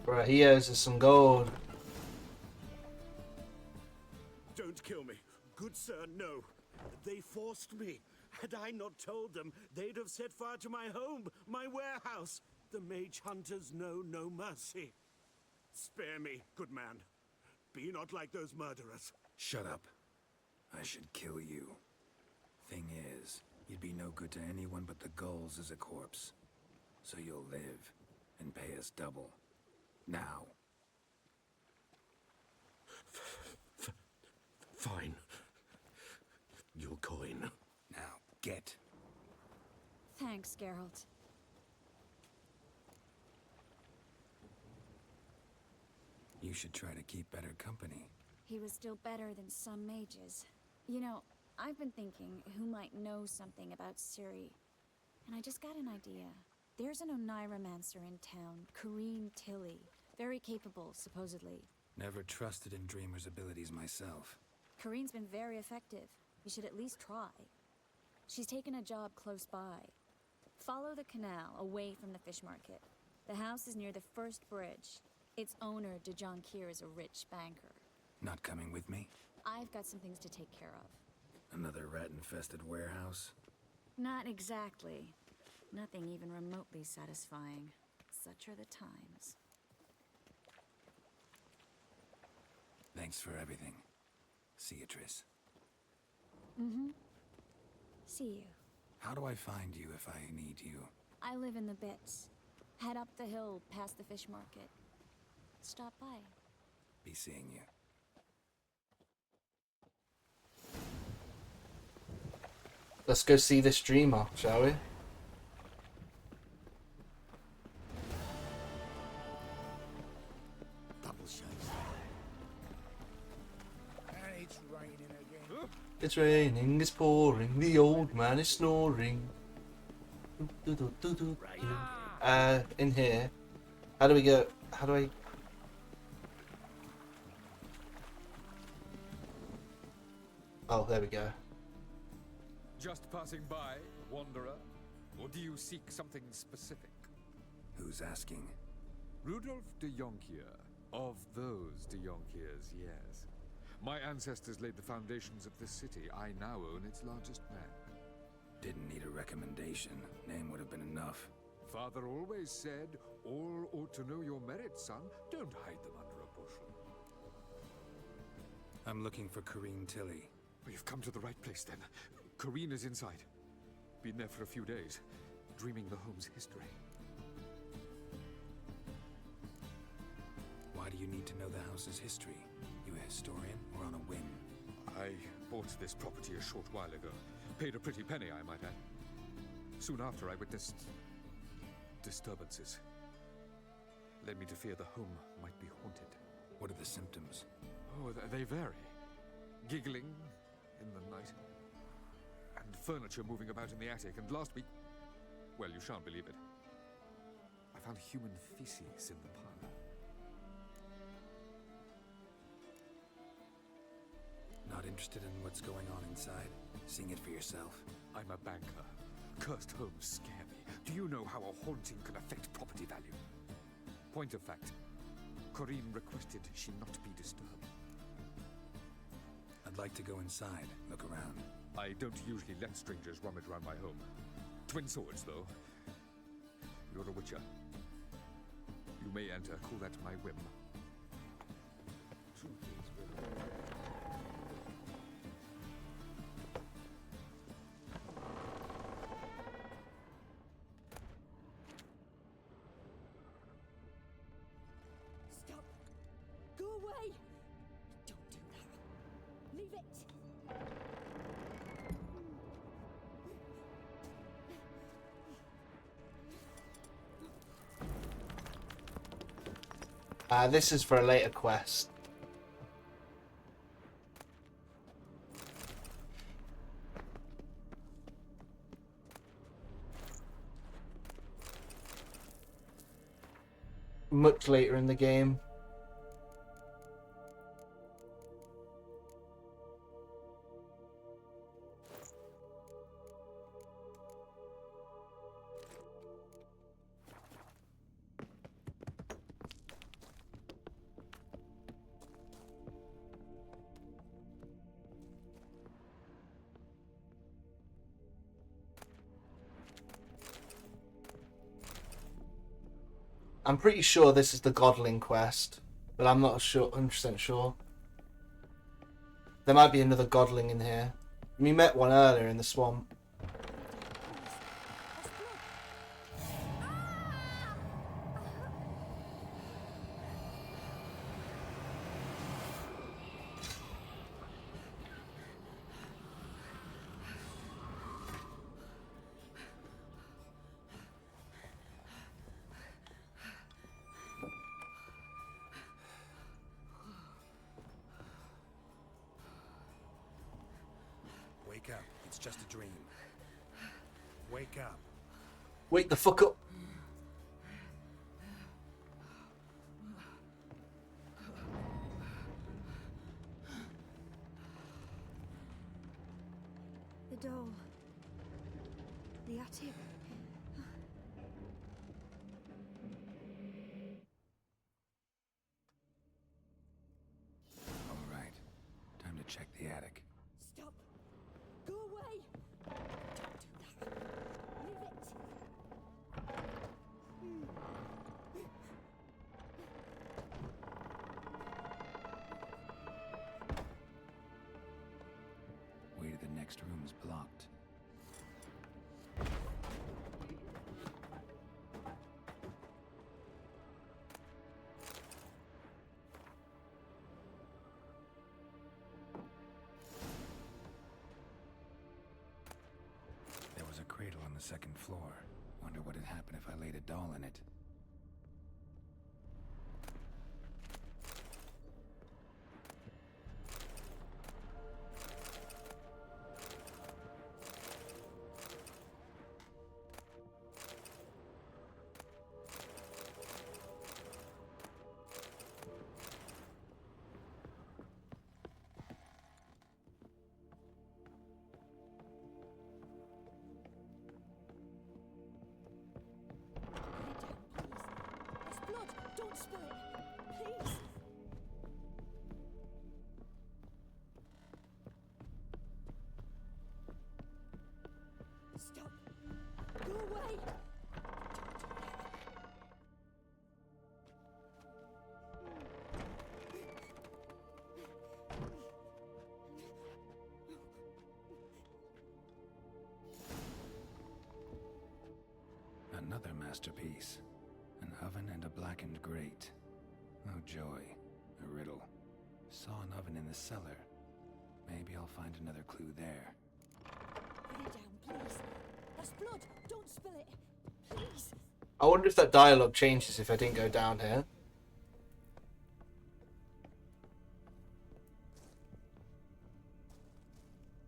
Bruh, he owes us some gold. Don't kill me. Good sir, no. They forced me. Had I not told them, they'd have set fire to my home, my warehouse. The mage hunters know no mercy. Spare me, good man. Be not like those murderers. Shut up. I should kill you. Thing is, you'd be no good to anyone but the gulls as a corpse. So you'll live and pay us double. Now. Fine. Your coin. Now, get. Thanks, Geralt. You should try to keep better company. He was still better than some mages. You know, I've been thinking who might know something about Ciri. And I just got an idea. There's an Oneiromancer in town, Corrine Tilly. Very capable, supposedly. Never trusted in Dreamer's abilities myself. Corrine's been very effective. You should at least try. She's taken a job close by. Follow the canal, away from the fish market. The house is near the first bridge. Its owner, Dejon Kier, is a rich banker. Not coming with me? I've got some things to take care of. Another rat-infested warehouse? Not exactly. Nothing even remotely satisfying. Such are the times. Thanks for everything. See you, Triss. Mm-hmm. See you. How do I find you if I need you? I live in the Bits. Head up the hill past the fish market. Stop by. Be seeing you. Let's go see this dreamer, shall we? Double shades. And it's raining again. It's raining, it's pouring, the old man is snoring. In here. How do we go? How do I... Oh, there we go. Just passing by, wanderer? Or do you seek something specific? Who's asking? Rudolf de Jonkier. Of those de Jonkiers, yes. My ancestors laid the foundations of this city. I now own its largest bank. Didn't need a recommendation. Name would have been enough. Father always said, all ought to know your merits, son. Don't hide them under a bushel. I'm looking for Corrine Tilly. You've come to the right place, then. Corrine is inside. Been there for a few days, dreaming the home's history. Why do you need to know the house's history? You a historian or on a whim? I bought this property a short while ago. Paid a pretty penny, I might add. Soon after, I witnessed disturbances. Led me to fear the home might be haunted. What are the symptoms? Oh, they vary. Giggling in the night. And furniture moving about in the attic. And last week... Well, you shan't believe it. I found human feces in the parlor. Not interested in what's going on inside? Seeing it for yourself? I'm a banker. Cursed homes scare me. Do you know how a haunting can affect property value? Point of fact, Corrine requested she not be disturbed. I'd like to go inside, look around. I don't usually let strangers rummage around my home. Twin swords, though. You're a witcher. You may enter, call that my whim. Stop! Go away! Don't do that. Leave it! This is for a later quest. Much later in the game. I'm pretty sure this is the Godling quest, but I'm not sure, 100% sure. There might be another Godling in here. We met one earlier in the swamp. Wake up. It's just a dream. Wake up. Wake the fuck up. The doll. The attic. All right. Time to check the attic. Stop! Go away! Don't do that. Leave it! Way to the next room's blocked. There was a cradle on the second floor. Wonder what would happen if I laid a doll in it. spill it. Please. Stop. Go away. Another masterpiece. An oven and a blackened grate. Oh joy. A riddle. Saw an oven in the cellar. Maybe I'll find another clue there. Put it down, please. That's blood. Don't spill it. Please. I wonder if that dialogue changes if I didn't go down here.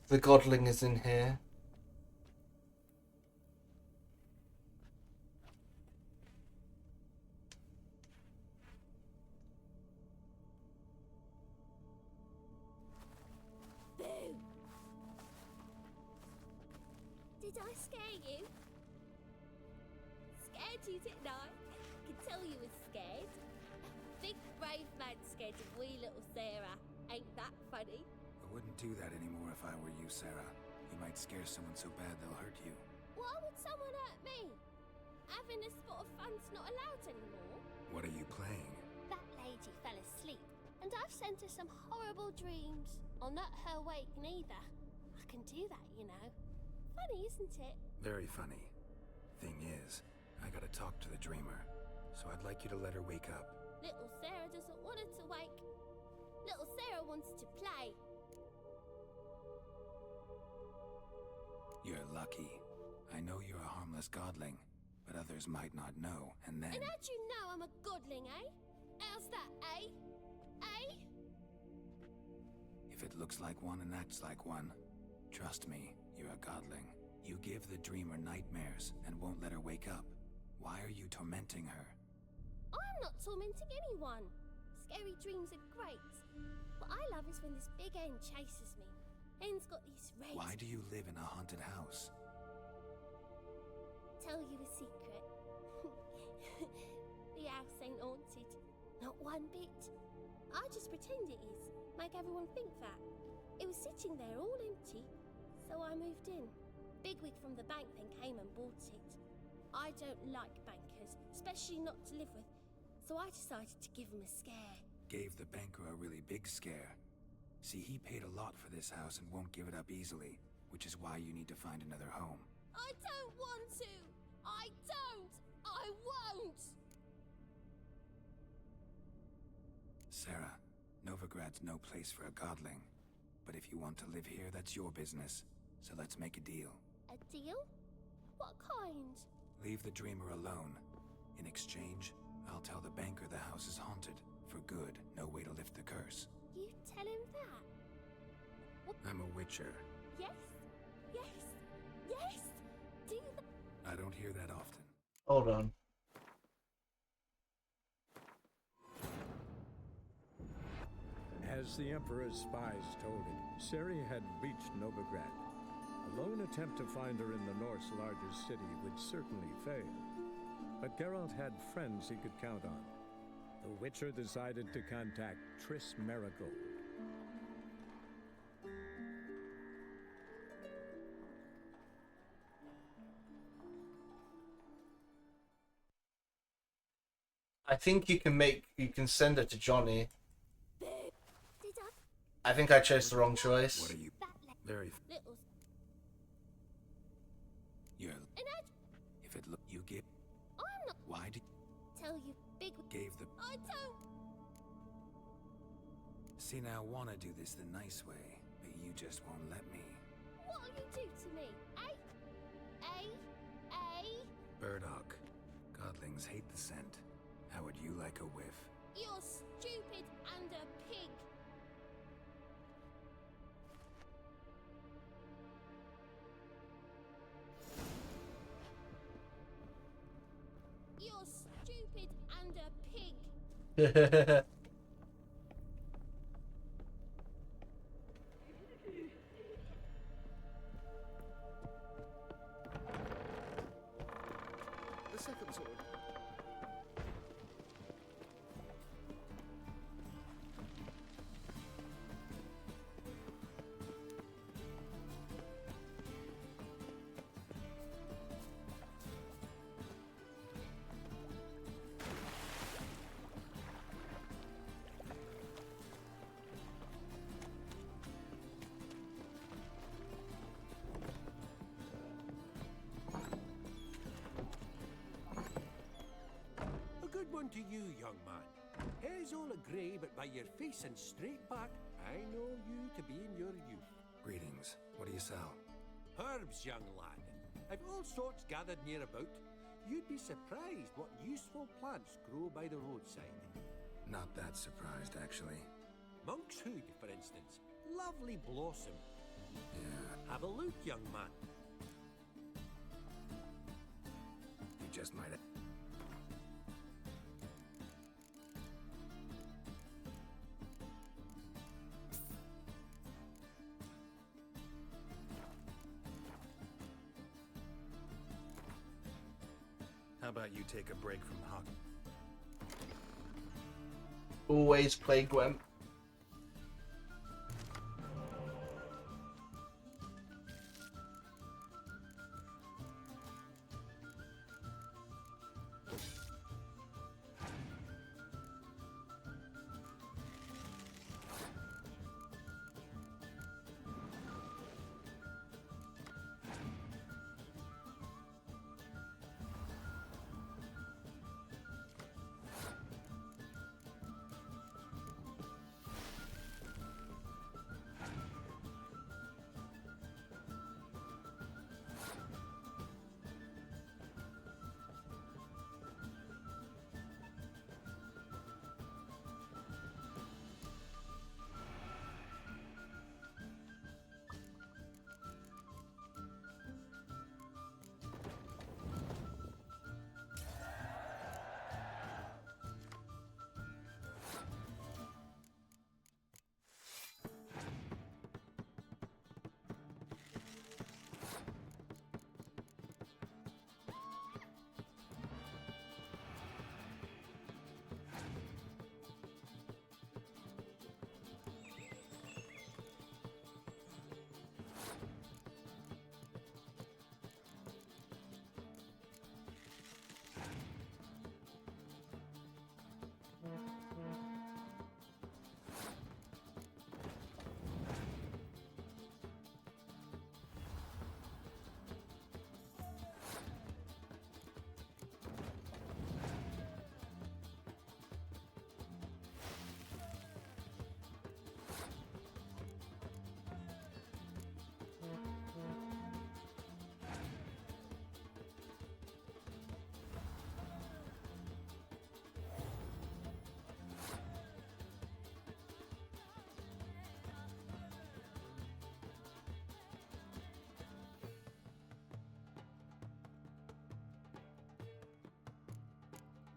The godling is in here. Boo! Did I scare you? Scared you, didn't I? I could tell you were scared. Big brave man scared of wee little Sarah. Ain't that funny? I wouldn't do that anymore if I were you, Sarah. You might scare someone so bad they'll hurt you. Why would someone hurt me? Having a spot of fun's not allowed anymore. What are you playing? That lady fell asleep, and I've sent her some horrible dreams. I'll not her wake neither. I can do that, you know. Funny, isn't it? Very funny. Thing is, I gotta talk to the dreamer, so I'd like you to let her wake up. Little Sarah doesn't want her to wake. Little Sarah wants to play. You're lucky. I know you're a harmless godling, but others might not know, and then... And how'd you know I'm a godling, eh? How's that, eh? Eh? If it looks like one and acts like one, trust me, you're a godling. You give the dreamer nightmares and won't let her wake up. Why are you tormenting her? I'm not tormenting anyone. Scary dreams are great. What I love is when this big hen chases me. Hen's got these red... Why do you live in a haunted house? Tell you a secret. The house ain't haunted. Not one bit. I just pretend it is. Make everyone think that. It was sitting there all empty. So I moved in. Bigwig from the bank then came and bought it. I don't like bankers, especially not to live with. So I decided to give him a scare. Gave the banker a really big scare. See, he paid a lot for this house and won't give it up easily, which is why you need to find another home. I don't want to! I don't! I won't! Sarah, Novigrad's no place for a godling. But if you want to live here, that's your business. So let's make a deal. A deal? What kind? Leave the dreamer alone. In exchange, I'll tell the banker the house is haunted. For good, no way to lift the curse. You tell him that? What? I'm a witcher. Yes? Yes? Yes? Do that? I don't hear that often. Hold on. As the Emperor's spies told him, Ciri had reached Novigrad. A lone attempt to find her in the North's largest city would certainly fail. But Geralt had friends he could count on. The Witcher decided to contact Triss Merigold. I think you can send it to Johnny. Did I think I chose the wrong choice. What are you? Very. Little... You're. And If it look, you give. I'm not... Why did... Tell you big... Gave the... I don't... See, now, I want to do this the nice way, but you just won't let me. What'll you do to me, eh? Eh? Eh? Burdock. Godlings hate the scent. How would you like a whiff? You're stupid and a pig. You're stupid and a pig. The second sword. one to you, young man. Hair's all a grey, but by your face and straight back, I know you to be in your youth. Greetings. What do you sell? Herbs, young lad. I've all sorts gathered near about. You'd be surprised what useful plants grow by the roadside. Not that surprised, actually. Monk's hood, for instance. Lovely blossom. Yeah. Have a look, young man. You just might have... How about you take a break from Huck? Always play Gwent.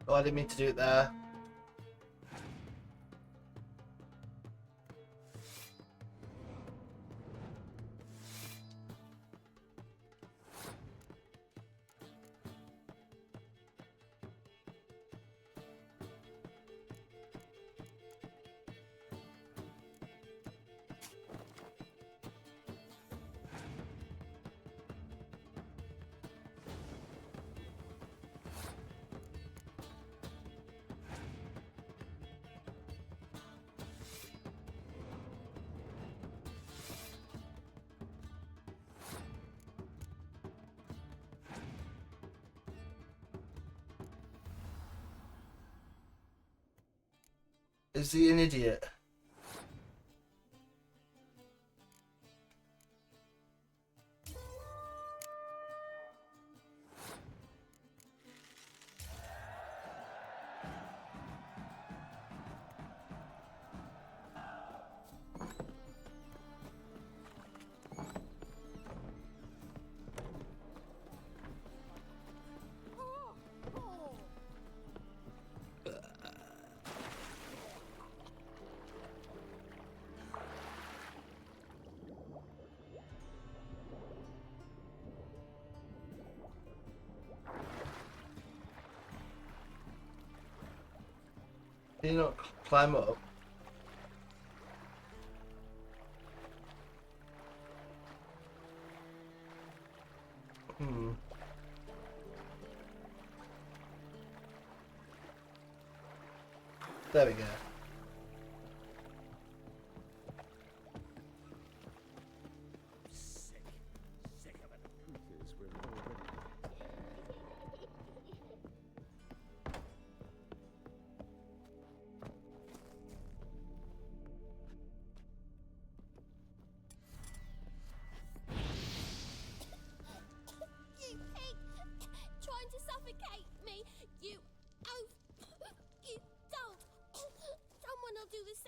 Oh, I didn't mean to do it there. Is he an idiot? Can you not climb up? There we go. Sick of it.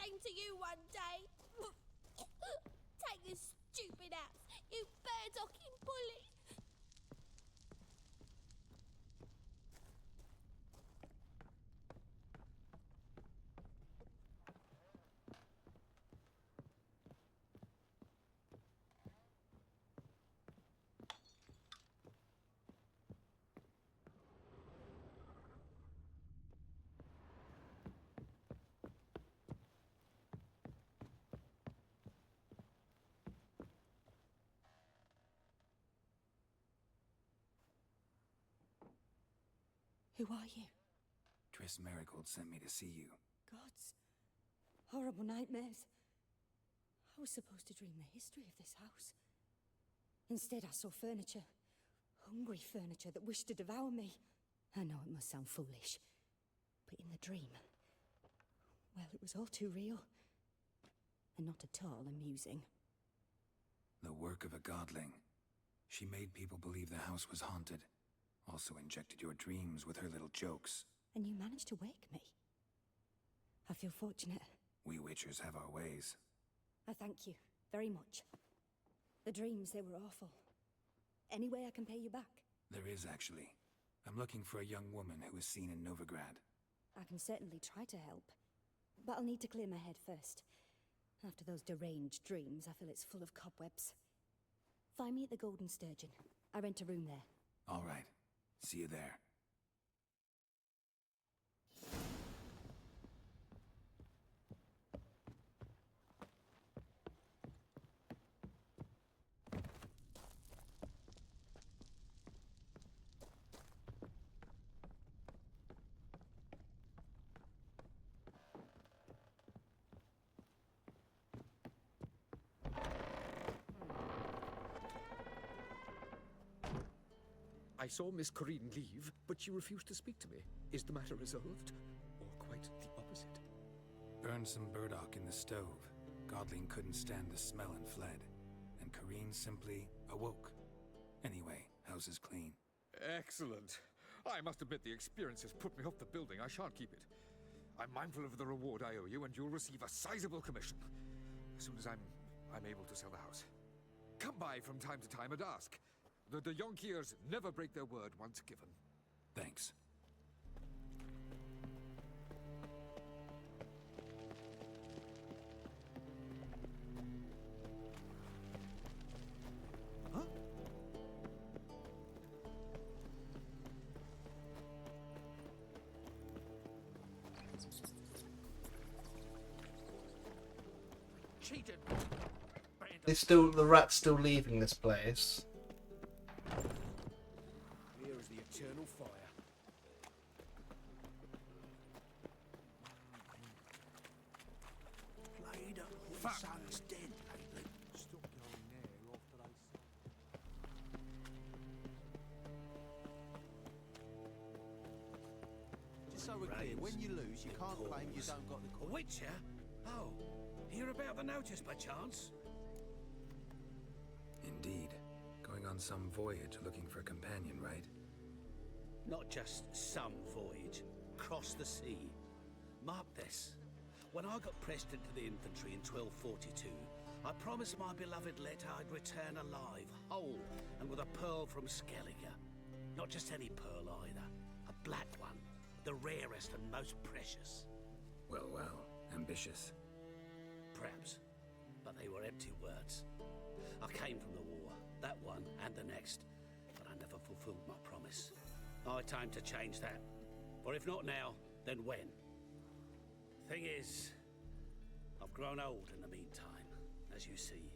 same to you one day. Take this stupid house, you bird-docking bully. Who are you? Triss Merigold sent me to see you. Gods. Horrible nightmares. I was supposed to dream the history of this house. Instead, I saw furniture. Hungry furniture that wished to devour me. I know it must sound foolish, but in the dream, well, it was all too real. And not at all amusing. The work of a godling. She made people believe the house was haunted. Also injected your dreams with her little jokes. And you managed to wake me. I feel fortunate. We Witchers have our ways. I thank you very much. The dreams, they were awful. Any way I can pay you back? There is, actually. I'm looking for a young woman who was seen in Novigrad. I can certainly try to help. But I'll need to clear my head first. After those deranged dreams, I feel it's full of cobwebs. Find me at the Golden Sturgeon. I rent a room there. All right. See you there. I saw Miss Corinne leave, but she refused to speak to me. Is the matter resolved? Or quite the opposite? Burned some burdock in the stove. Godling couldn't stand the smell and fled. And Corinne simply awoke. Anyway, house is clean. Excellent. I must admit the experience has put me off the building. I shan't keep it. I'm mindful of the reward I owe you, and you'll receive a sizable commission. As soon as I'm able to sell the house. Come by from time to time and ask. The de Jonkiers never break their word once given. Thanks. Huh? Cheated. The rat's still leaving this place. Here is the eternal fire. Played up when Fuck. son's dead lately. Stop going there after I Just so we're clear, when you lose, you can't claim you don't got the A coin. witcher? Oh, hear about the notice by chance? Indeed. Going on some voyage looking for a companion, right? Not just some voyage. Cross the sea. Mark this. When I got pressed into the infantry in 1242, I promised my beloved Letta I'd return alive, whole, and with a pearl from Skellige. Not just any pearl either. A black one. The rarest and most precious. Well, well. Ambitious. Perhaps. But they were empty words. I came from the war, that one and the next, but I never fulfilled my promise. High time to change that. For if not now, then when? Thing is, I've grown old in the meantime, as you see.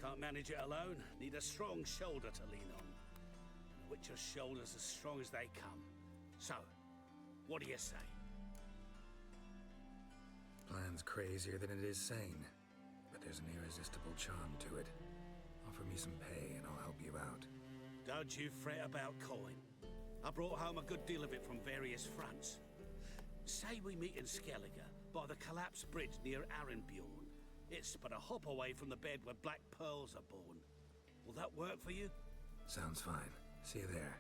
Can't manage it alone, need a strong shoulder to lean on. And a witcher's shoulder's as strong as they come. So, what do you say? Plan's crazier than it is sane, but there's an irresistible charm to it. Offer me some pay and I'll help you out. Don't you fret about coin. I brought home a good deal of it from various fronts. Say we meet in Skellige, by the collapsed bridge near Arenbjorn. It's but a hop away from the bed where black pearls are born. Will that work for you? Sounds fine. See you there.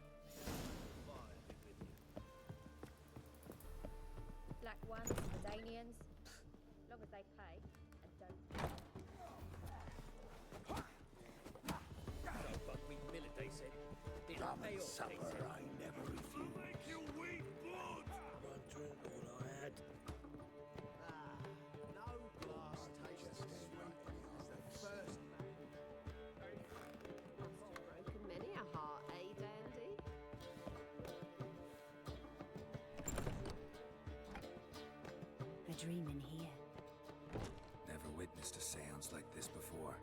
Black ones, the Danians. Long as they Supper I never refused. Make you weep blood! One drink, all I had. No glass tastes as sweet as the first. Must have broken many a heart, eh, Dandy? A dream in here. Never witnessed a seance like this before,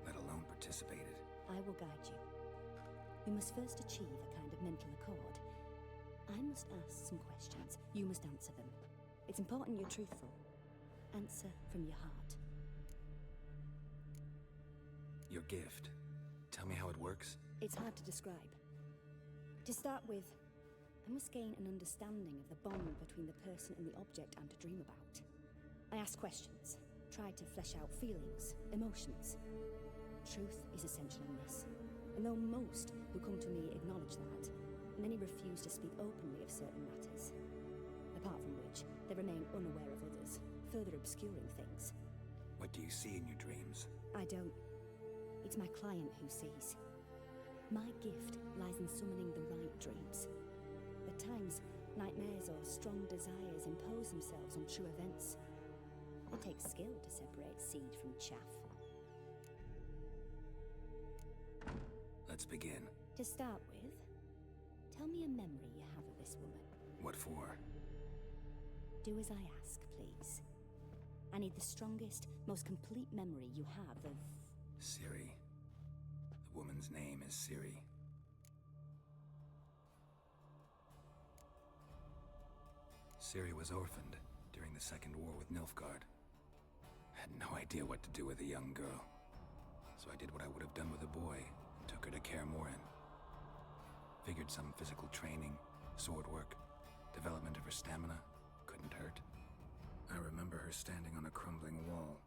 let alone participated. I will guide you. We must first achieve a kind of mental accord. I must ask some questions. You must answer them. It's important you're truthful. Answer from your heart. Your gift. Tell me how it works. It's hard to describe. To start with, I must gain an understanding of the bond between the person and the object I'm to dream about. I ask questions, try to flesh out feelings, emotions. Truth is essential in this. And though most who come to me acknowledge that, many refuse to speak openly of certain matters. Apart from which, they remain unaware of others, further obscuring things. What do you see in your dreams? I don't. It's my client who sees. My gift lies in summoning the right dreams. At times, nightmares or strong desires impose themselves on true events. It takes skill to separate seed from chaff. Let's begin. To start with, tell me a memory you have of this woman. What for? Do as I ask, please. I need the strongest, most complete memory you have of... Ciri. The woman's name is Ciri. Ciri was orphaned during the Second War with Nilfgaard. Had no idea what to do with a young girl. So I did what I would have done with a boy and took her to Kaer Morhen. Figured some physical training, sword work, development of her stamina couldn't hurt. I remember her standing on a crumbling wall.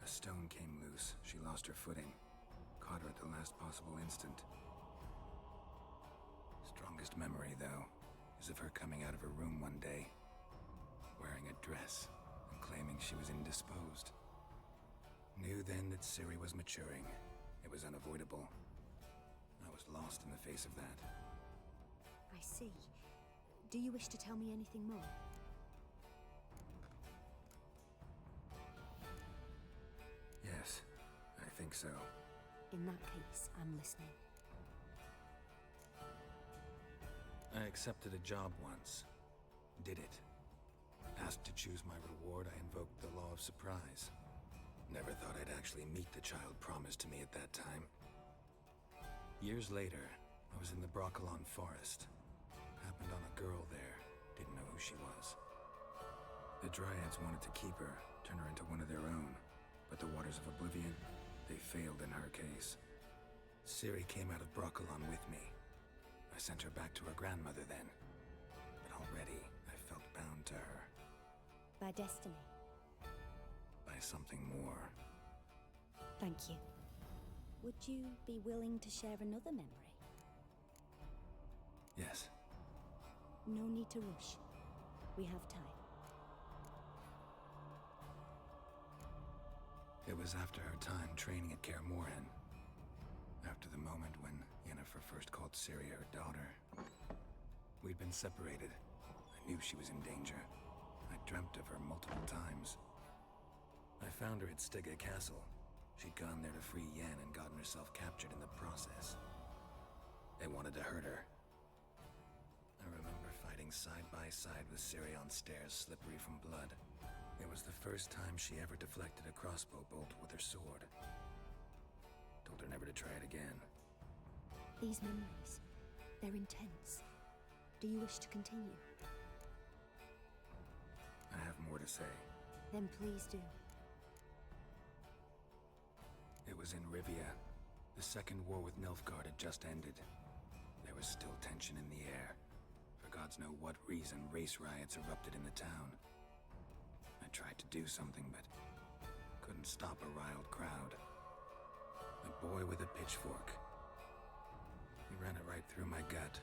A stone came loose, she lost her footing. Caught her at the last possible instant. Strongest memory, though, is of her coming out of her room one day, wearing a dress and claiming she was indisposed. Knew then that Ciri was maturing. It was unavoidable. I was lost in the face of that. I see. Do you wish to tell me anything more? Yes, I think so. In that case, I'm listening. I accepted a job once. Did it. Asked to choose my reward, I invoked the law of surprise. Never thought I'd actually meet the child promised to me at that time. Years later, I was in the Broccolon forest. Happened on a girl there. Didn't know who she was. The Dryads wanted to keep her, turn her into one of their own. But the Waters of Oblivion, they failed in her case. Ciri came out of Broccolon with me. I sent her back to her grandmother then. But already, I felt bound to her. By destiny. By something more. Thank you. Would you be willing to share another memory? Yes. No need to rush. We have time. It was after her time training at Kaer Morhen. After the moment when Yennefer first called Ciri her daughter. We'd been separated. I knew she was in danger. I dreamt of her multiple times. I found her at Stygga Castle. She'd gone there to free Yen and gotten herself captured in the process. They wanted to hurt her. I remember fighting side by side with Ciri on stairs slippery from blood. It was the first time she ever deflected a crossbow bolt with her sword. Told her never to try it again. These memories, they're intense. Do you wish to continue? I have more to say. Then please do. It was in Rivia. The Second War with Nilfgaard had just ended. There was still tension in the air. For gods know what reason, race riots erupted in the town. I tried to do something, but couldn't stop a riled crowd. A boy with a pitchfork. He ran it right through my gut.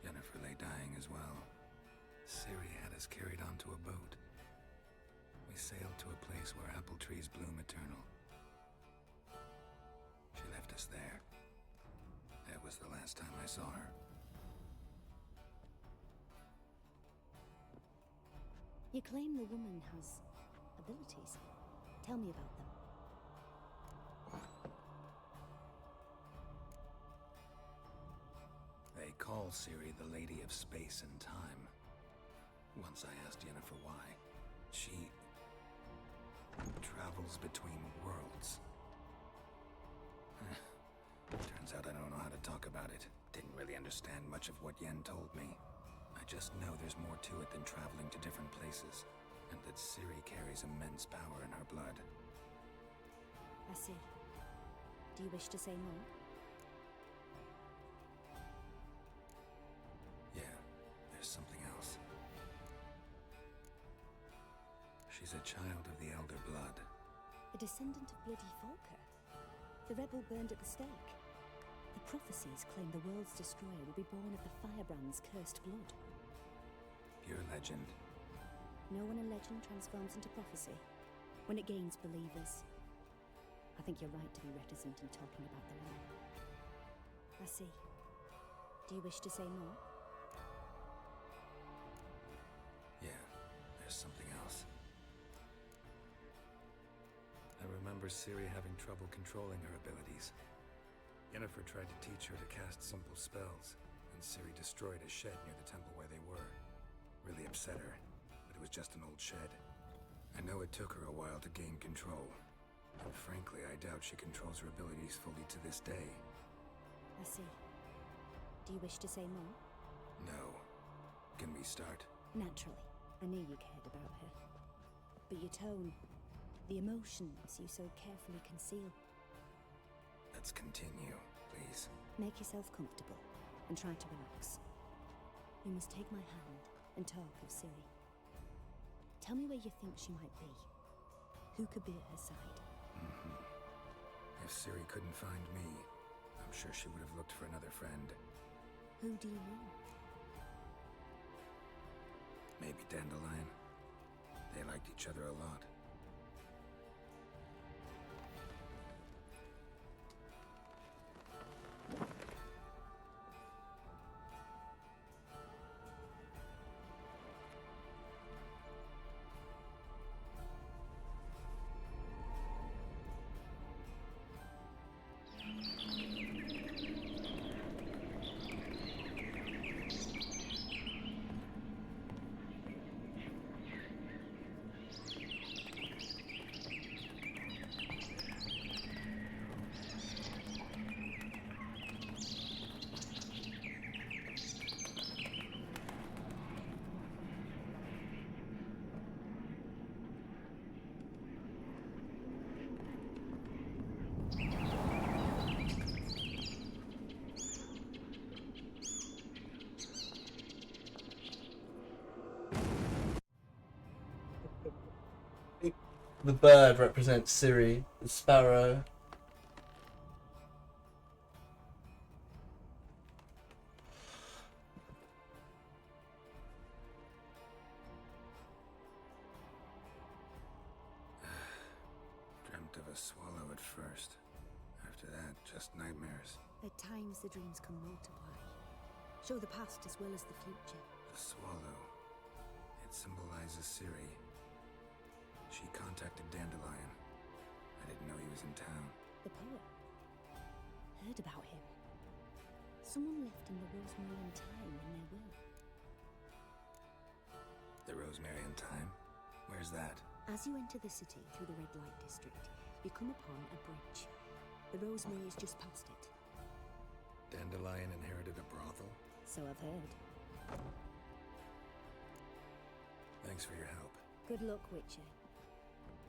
Yennefer lay dying as well. Ciri had us carried onto a boat. We sailed to a place where apple trees bloom eternal. She left us there. There was the last time I saw her. You claim the woman has abilities. Tell me about them. They call Ciri the Lady of Space and Time. Once I asked Yennefer why. She travels between worlds. Turns out I don't know how to talk about it. Didn't really understand much of what Yen told me. I just know there's more to it than traveling to different places, and that Ciri carries immense power in her blood. I see. Do you wish to say more? Yeah, there's something else. She's a child of the Elder Blood. A descendant of bloody Falker. The rebel burned at the stake. The prophecies claim the world's destroyer will be born of the Firebrand's cursed blood. Pure legend. Know when a legend transforms into prophecy? When it gains believers. I think you're right to be reticent in talking about the woman. I see. Do you wish to say more? Yeah, there's something else. I remember Ciri having trouble controlling her abilities. Yennefer tried to teach her to cast simple spells, and Ciri destroyed a shed near the temple where they were. Really upset her, but it was just an old shed. I know it took her a while to gain control, and frankly, I doubt she controls her abilities fully to this day. I see. Do you wish to say more? No. Can we start? Naturally. I knew you cared about her. But your tone, the emotions you so carefully conceal. Let's continue, please. Make yourself comfortable and try to relax. You must take my hand and talk of Ciri. Tell me where you think she might be. Who could be at her side? If Ciri couldn't find me, I'm sure she would have looked for another friend. Who do you mean? Maybe Dandelion. They liked each other a lot. The bird represents Ciri, the sparrow. Dreamt of a swallow at first. After that, just nightmares. At times the dreams can multiply. Show the past as well as the future. The swallow. It symbolizes Ciri. She contacted Dandelion. I didn't know he was in town. The poet. Heard about him. Someone left him the rosemary and thyme in their will. The Rosemary and Thyme? Where's that? As you enter the city through the red light district, you come upon a bridge. The rosemary is just past it. Dandelion inherited a brothel? So I've heard. Thanks for your help. Good luck, Witcher.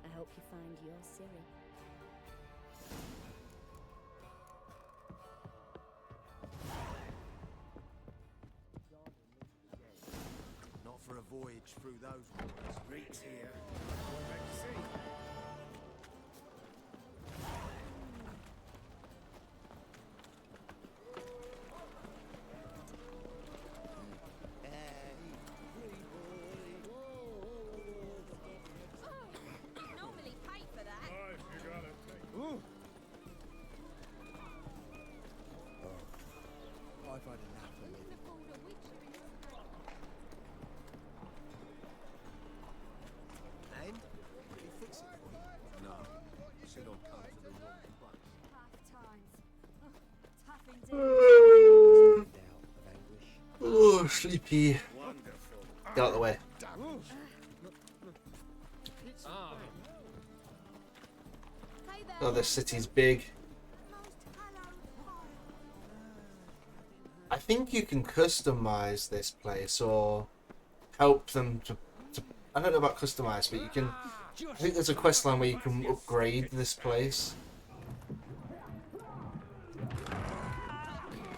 I hope you find your Ciri. Not for a voyage through those waters. Reek's here. Back to sea. Normally pay for that. Ooh. Oh, sleepy. Get out of the way. Oh, this city's big. I think you can customize this place or help them to I don't know about customize, but you can. I think there's a quest line where you can upgrade this place.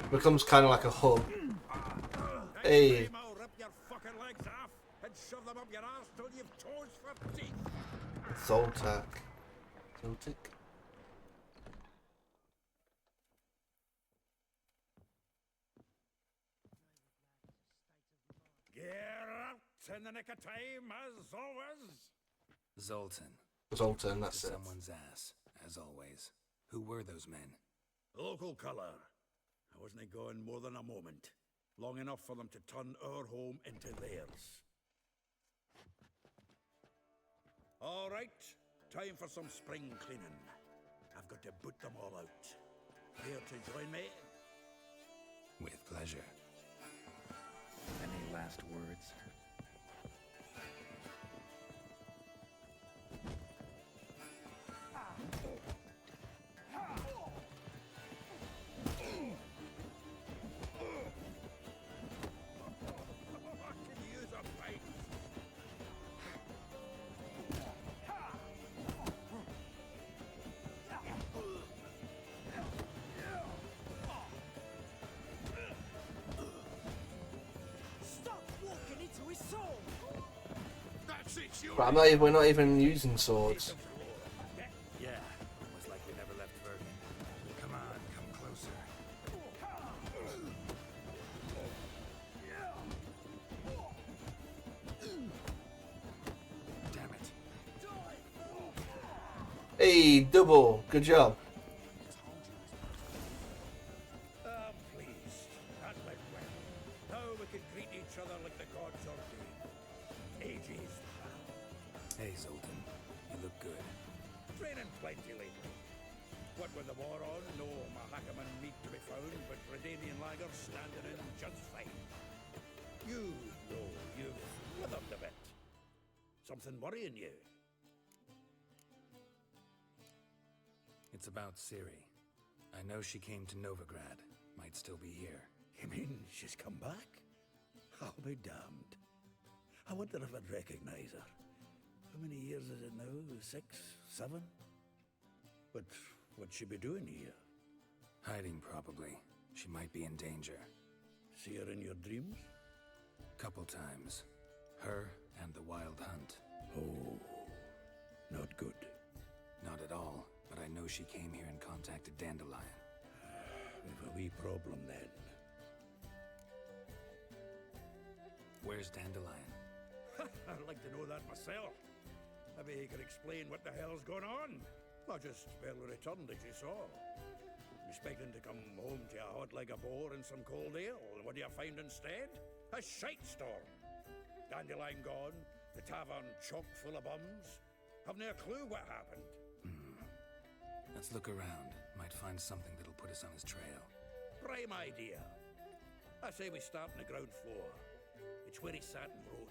It becomes kind of like a hub. Hey. Zoltak. Zoltak? In the nick of time, as always. Zoltan. Zoltan, that's it. Someone's ass, as always. Who were those men? Local colour. I wasn't going more than a moment. Long enough for them to turn our home into theirs. All right, time for some spring cleaning. I've got to boot them all out. Here to join me? With pleasure. Any last words? But we're not even using swords. Yeah, almost like we never left Bergen. Come on, come closer. Damn it. Hey, double. Good job. Please. That went well. Now we can greet each other like the gods ordained. Ages. Hey, Zoltan. You look good. Training plenty lately. What with the war on, no Mahakaman meat to be found, but Redanian lagers standing in just fine. You, though, you've withered a bit. Something worrying you? It's about Ciri. I know she came to Novigrad. Might still be here. You mean she's come back? I'll be damned. I wonder if I'd recognize her. How many years is it now? 6, 7? But what'd she be doing here? Hiding, probably. She might be in danger. See her in your dreams? Couple times. Her and the Wild Hunt. Oh, not good. Not at all, but I know she came here and contacted Dandelion. We've a wee problem then. Where's Dandelion? I'd like to know that myself. Maybe he could explain what the hell's going on. Or just barely returned as you saw. Expecting to come home to a hot like a boar and some cold ale. And what do you find instead? A shite storm. Dandelion gone, the tavern chock full of bums. Haven't a clue what happened. Let's look around. Might find something that'll put us on his trail. Prime idea. I say we start on the ground floor. It's where he sat and wrote.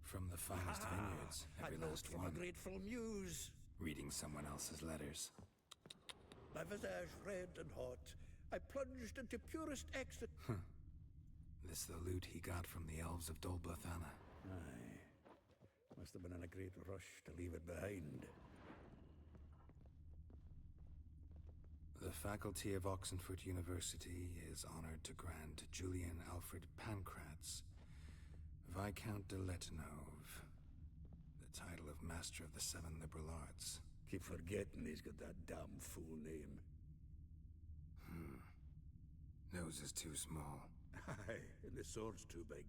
From the finest vineyards, every last one. A grateful muse. Reading someone else's letters. My visage red and hot, I plunged into purest ecstasy. This the loot he got from the elves of Dol Blathanna. Aye. Must have been in a great rush to leave it behind. The faculty of Oxenford University is honored to grant Julian Alfred Pancratz, Viscount de Letenove, the title of Master of the Seven Liberal Arts. Keep forgetting he's got that damn fool name. Nose is too small. Aye, and the sword's too big.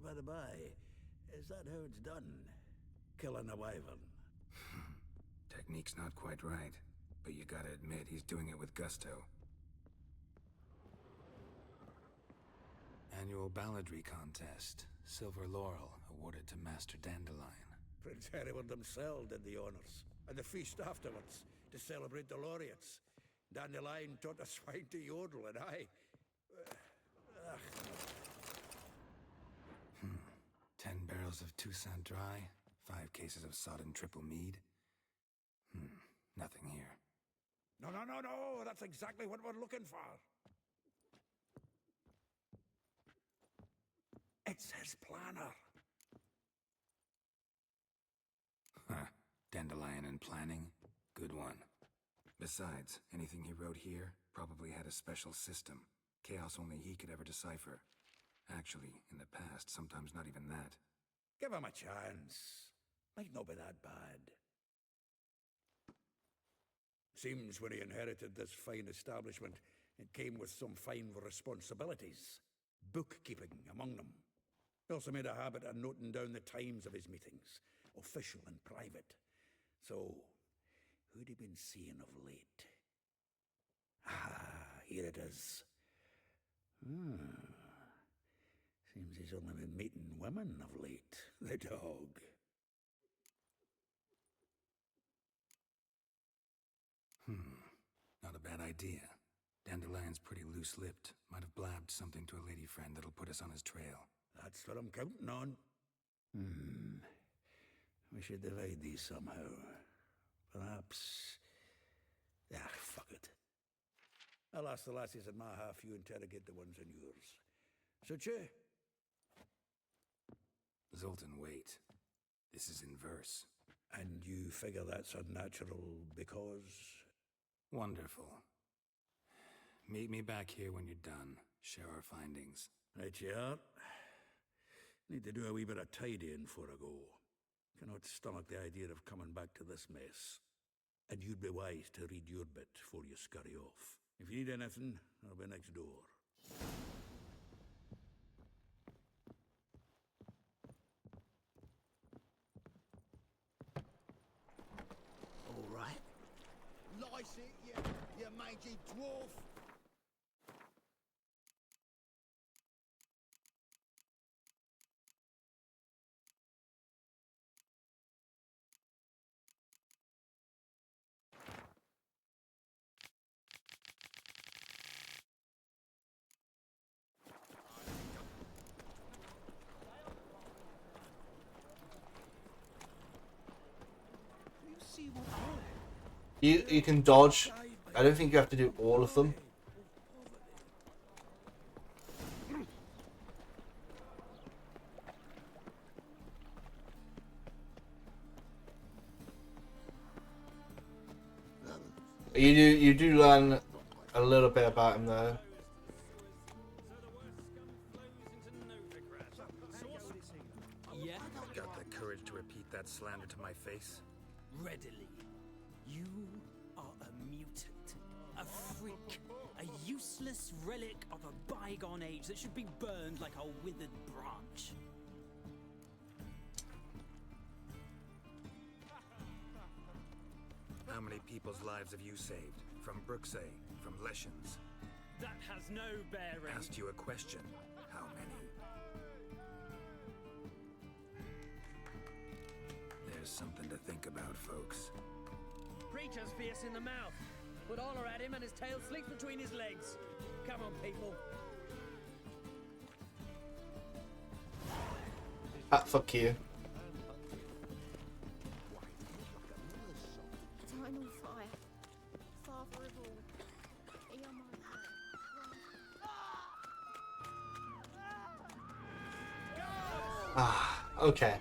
By the by, is that how it's done? Killing a wyvern? Technique's not quite right, but you gotta admit he's doing it with gusto. Annual balladry contest. Silver laurel awarded to Master Dandelion. Prince Hereward himself did the honors, and the feast afterwards, to celebrate the laureates. Dandelion taught the swine to yodel, and I... 10 barrels of Toussaint Dry, 5 cases of sodden triple mead. Nothing here. No, that's exactly what we're looking for. It's his planner. Huh. Dandelion and planning? Good one. Besides, anything he wrote here probably had a special system. Chaos only he could ever decipher. Actually, in the past, sometimes not even that. Give him a chance. Might not be that bad. Seems when he inherited this fine establishment, it came with some fine responsibilities. Bookkeeping among them. He also made a habit of noting down the times of his meetings, official and private. So, who'd he been seeing of late? Ah, here it is. Seems he's only been meeting women of late. The dog. Not a bad idea. Dandelion's pretty loose-lipped. Might have blabbed something to a lady friend that'll put us on his trail. That's what I'm counting on. We should divide these somehow. Perhaps... fuck it. I'll ask the lassies in my half, you interrogate the ones in yours. Suit you? Zoltan, wait. This is in verse. And you figure that's unnatural because... Wonderful. Meet me back here when you're done. Share our findings. Right you are. Need to do a wee bit of tidying before I go. Cannot stomach the idea of coming back to this mess. And you'd be wise to read your bit before you scurry off. If you need anything, I'll be next door. All right. Lice it, you mangy dwarf. You can dodge. I don't think you have to do all of them. You do learn a little bit about him though. Yeah. Got the courage to repeat that slander to my face? Readily. You are a mutant, a freak, a useless relic of a bygone age that should be burned like a withered branch. How many people's lives have you saved? From Brooksay, from Leshens? That has no bearing. Asked you a question. How many? There's something to think about, folks. Preacher's fierce in the mouth. Put holler at him and his tail slicks between his legs. Come on, people. Fuck you. Time on fire. Father of all. Be on my way. Ah, okay.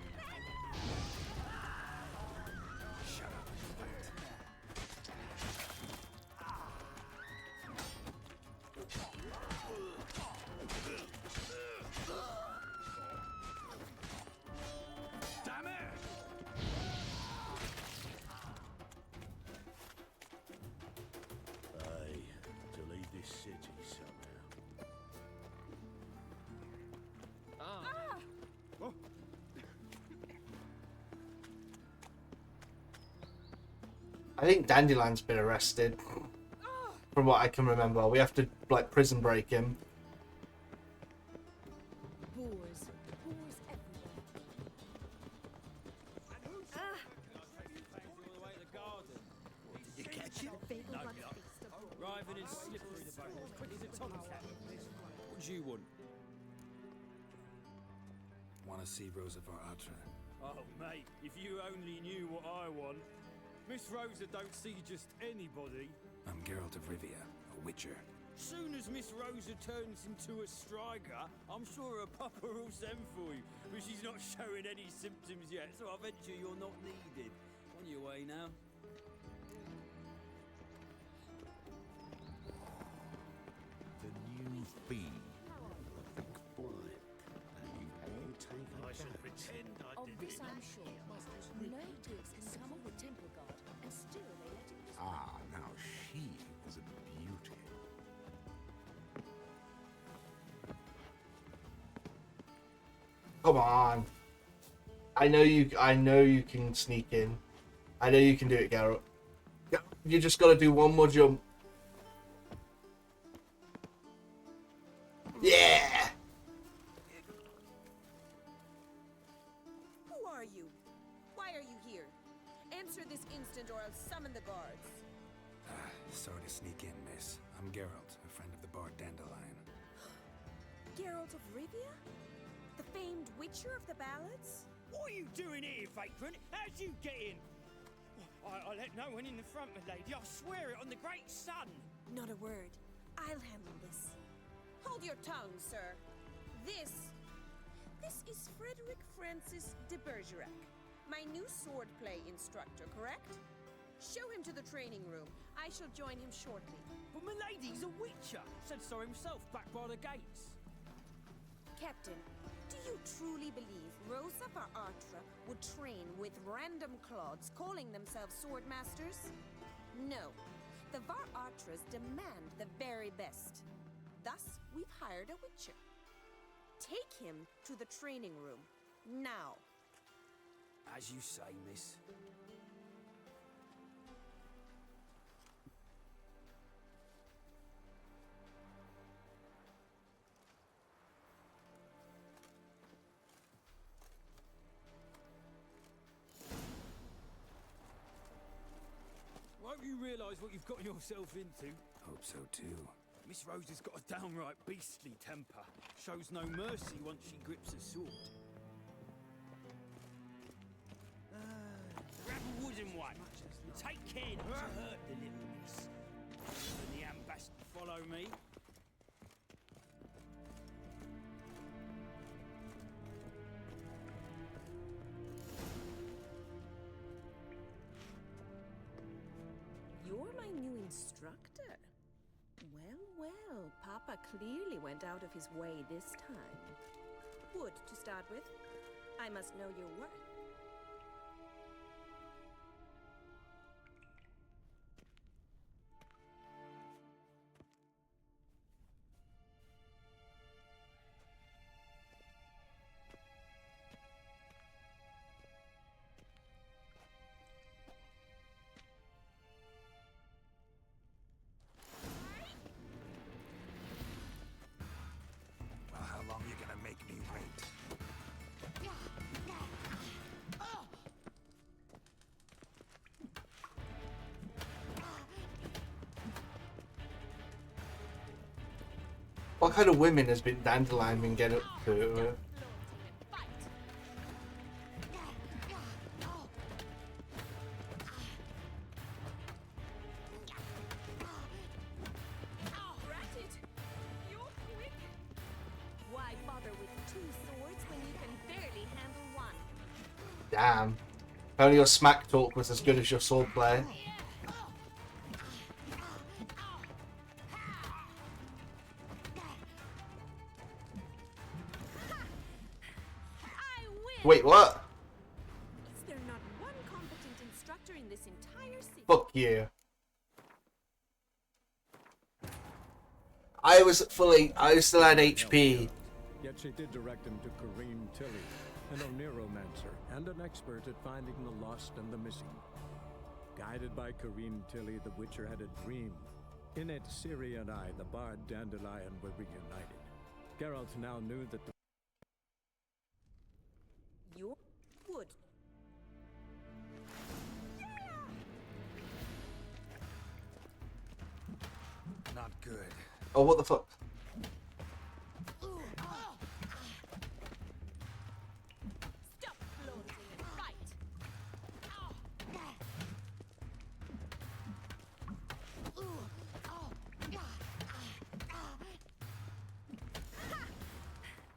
I think Dandelion's been arrested. From what I can remember. We have to, like, prison break him. Boars. Boars everywhere. Did you catch it? No, Writhing and slippery the boat, as quick as a tomcat. What do you want? Want to see Rosa Atra? Oh, mate, if you only knew what I want. Miss Rosa don't see just anybody. I'm Geralt of Rivia, a witcher. Soon as Miss Rosa turns into a striker, I'm sure her papa will send for you. But she's not showing any symptoms yet, so I venture you're not needed. On your way now. The new fee. Big boy. You won't take I shall pretend I Of did this it. I'm sure. No Dukes can come up with Temple Guard, and still they let him just... Ah, now she was a beauty. Come on. I know you can sneak in. I know you can do it, Geralt. You just gotta do one more jump. Yeah! Who are you? Why are you here? Answer this instant or I'll summon the guards. Sorry to sneak in, miss. I'm Geralt, a friend of the bard Dandelion. Geralt of Rivia? The famed witcher of the ballads? What are you doing here, vagrant? How'd you get in? I let no one in the front, my lady. I swear it on the great sun. Not a word. I'll handle this. Hold your tongue, sir. This is Frederick Francis de Bergerac, my new swordplay instructor, correct? Show him to the training room. I shall join him shortly. But my lady's a witcher. Said so himself back by the gates. Captain, do you truly believe Rosa Atra would train with random clods calling themselves sword masters? No. The Atras demand the very best. Thus, we've hired a witcher. Take him to the training room. Now. As you say, miss. Won't you realise what you've got yourself into? Hope so too. Miss Rosa's got a downright beastly temper. Shows no mercy once she grips a sword. Grab a wooden one. Take care not to hurt the little miss. And the ambassador follow me. You're my new instructor. Well, Papa clearly went out of his way this time. Wood, to start with. I must know your worth. Well, how long you gonna make me wait? What kind of women has been Dandelion been getting up to? Ratted! You're quick! Why bother with two swords when you can barely handle one? Damn. If only your smack talk was as good as your swordplay. I win! Wait, what? Is there not one competent instructor in this entire city? Fuck you. I still had HP. Yet she did direct him to Kareem Tilly, an Oneromancer and an expert at finding the lost and the missing. Guided by Kareen Tilly, the Witcher had a dream. In it, Ciri and I, the bard Dandelion, were reunited. Geralt now knew that the... Your wood. Not good. Oh, what the fuck? Stop floating and fight.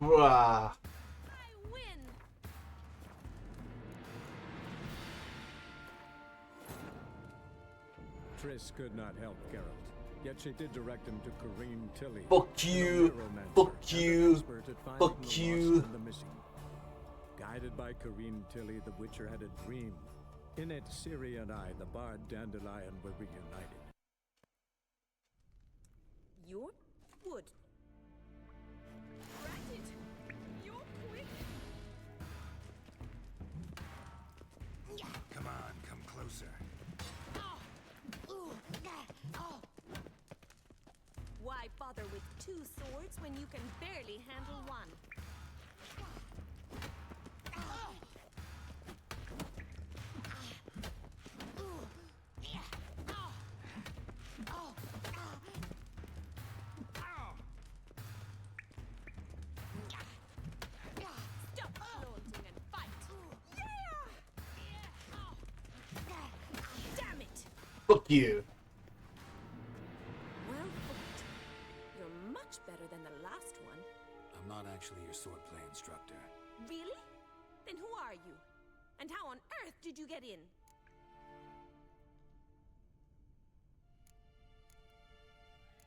Rah. I win. Triss could not help Geralt, yet she did direct him to Kareen Tilly. Fuck you. Fuck you. Fuck you. Guided by Kareen Tilly, the Witcher had a dream. In it, Ciri and I, the bard Dandelion, were reunited. Your wood. Granted. You're quick. Come on, come closer. Why bother with two swords when you can barely handle one? Stop flaunting and fight. Damn it! Fuck you. Well fought. You're much better than the last one. I'm not actually your swordplay instructor. Really? Then who are you? And how on earth did you get in?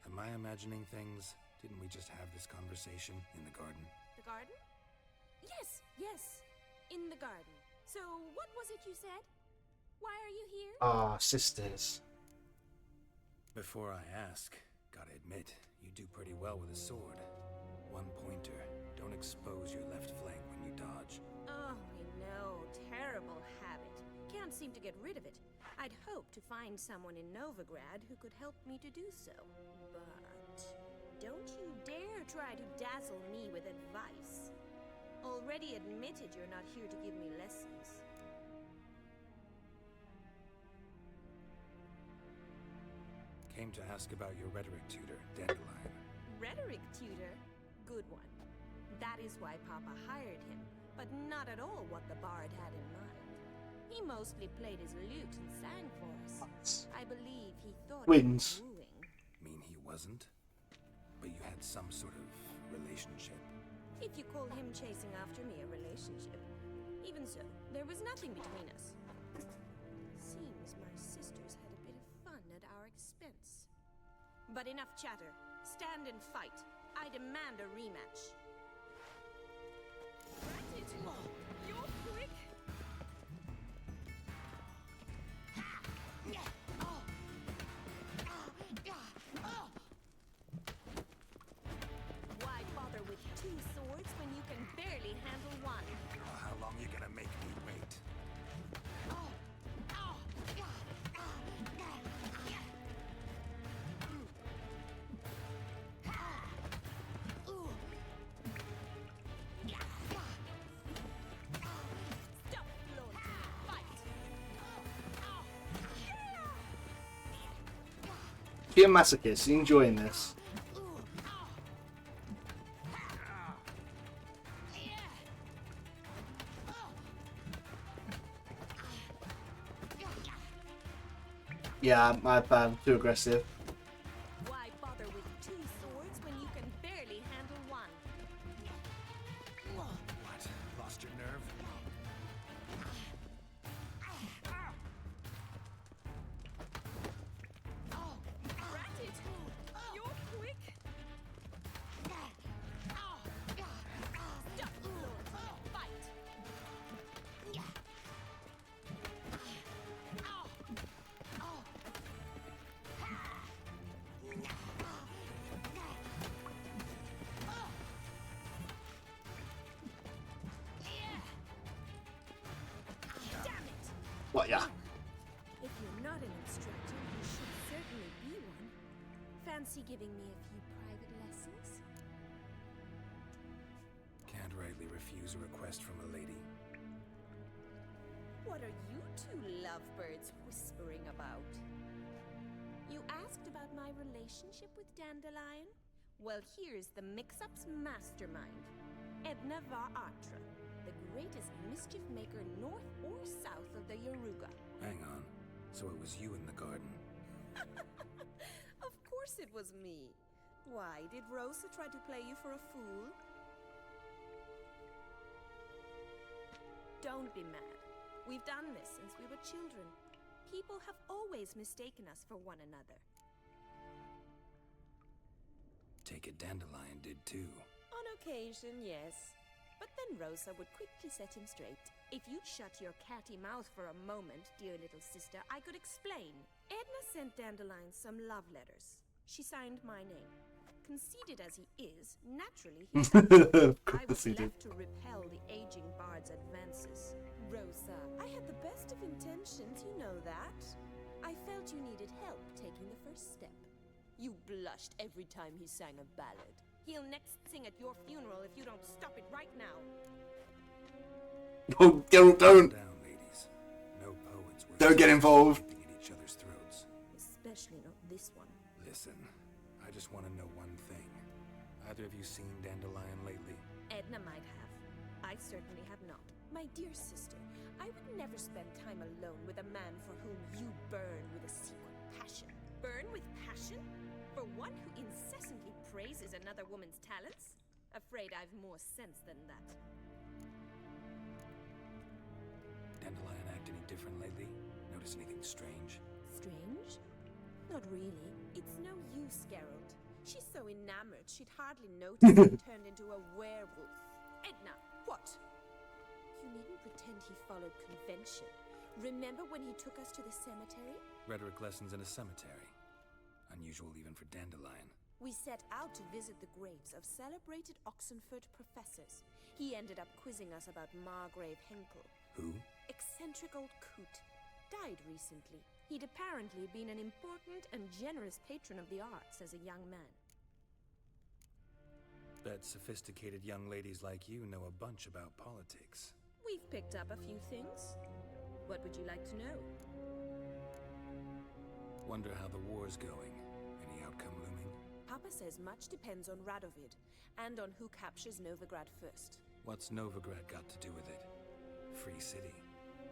Am I imagining things? Didn't we just have this conversation in the garden? The garden? Yes, yes. In the garden. So, what was it you said? Why are you here? Ah, sisters. Before I ask, gotta admit, you do pretty well with a sword. One pointer. Don't expose your left flank when you dodge. Oh, I know. Terrible habit. Can't seem to get rid of it. I'd hoped to find someone in Novigrad who could help me to do so. But don't you dare try to dazzle me with advice. Already admitted you're not here to give me lessons. Came to ask about your rhetoric tutor, Dandelion. Rhetoric tutor? Good one. That is why Papa hired him, but not at all what the bard had in mind. He mostly played his lute and sang for us. I believe he thought Wins. it was wooing. Mean he wasn't? But you had some sort of relationship. If you call him chasing after me a relationship. Even so, there was nothing between us. Seems my sisters had a bit of fun at our expense. But enough chatter. Stand and fight. I demand a rematch. Granted. You're quick. Why bother with two swords when you can barely handle one? How long you gonna make me wait? Stop flaunting and fight. Be a masochist. You enjoying this? Yeah, my bad. Too aggressive. Why bother with two swords when you can barely handle one? What? Lost your nerve? Granted. You're quick. Stop flaunting and fight. Fancy giving me a few private lessons? Can't rightly refuse a request from a lady. What are you two lovebirds whispering about? You asked about my relationship with Dandelion? Well, here's the mix-up's mastermind. Edna var Atra, the greatest mischief maker north or south of the Yaruga. Hang on. So it was you in the garden? Of course it was me. Why, did Rosa try to play you for a fool? Don't be mad. We've done this since we were children. People have always mistaken us for one another. Take it Dandelion did too. On occasion, yes. But then Rosa would quickly set him straight. If you'd shut your catty mouth for a moment, dear little sister, I could explain. Edna sent Dandelion some love letters. She signed my name. Conceited as he is, naturally he I was left to repel the aging bard's advances. Rosa, I had the best of intentions, you know that. I felt you needed help taking the first step. You blushed every time he sang a ballad. He'll next sing at your funeral if you don't stop it right now. Oh, don't. Down, ladies. No poets were Don't get involved. at each other's throats. Especially not this one. Listen, I just want to know one thing. Either of you seen Dandelion lately? Edna might have. I certainly have not. My dear sister, I would never spend time alone with a man for whom you burn with a secret passion. Burn with passion? For one who incessantly praises another woman's talents? Afraid I've more sense than that. Dandelion act any different lately? Notice anything strange? Strange? Not really. It's no use, Geralt. She's so enamored she'd hardly notice he turned into a werewolf. Edna, what? You needn't pretend he followed convention. Remember when he took us to the cemetery? Rhetoric lessons in a cemetery. Unusual even for Dandelion. We set out to visit the graves of celebrated Oxenford professors. He ended up quizzing us about Margrave Henkel. Who? Eccentric old coot. Died recently. He'd apparently been an important and generous patron of the arts as a young man. Bet sophisticated young ladies like you know a bunch about politics. We've picked up a few things. What would you like to know? Wonder how the war's going. Any outcome looming? Papa says much depends on Radovid, and on who captures Novigrad first. What's Novigrad got to do with it? Free city.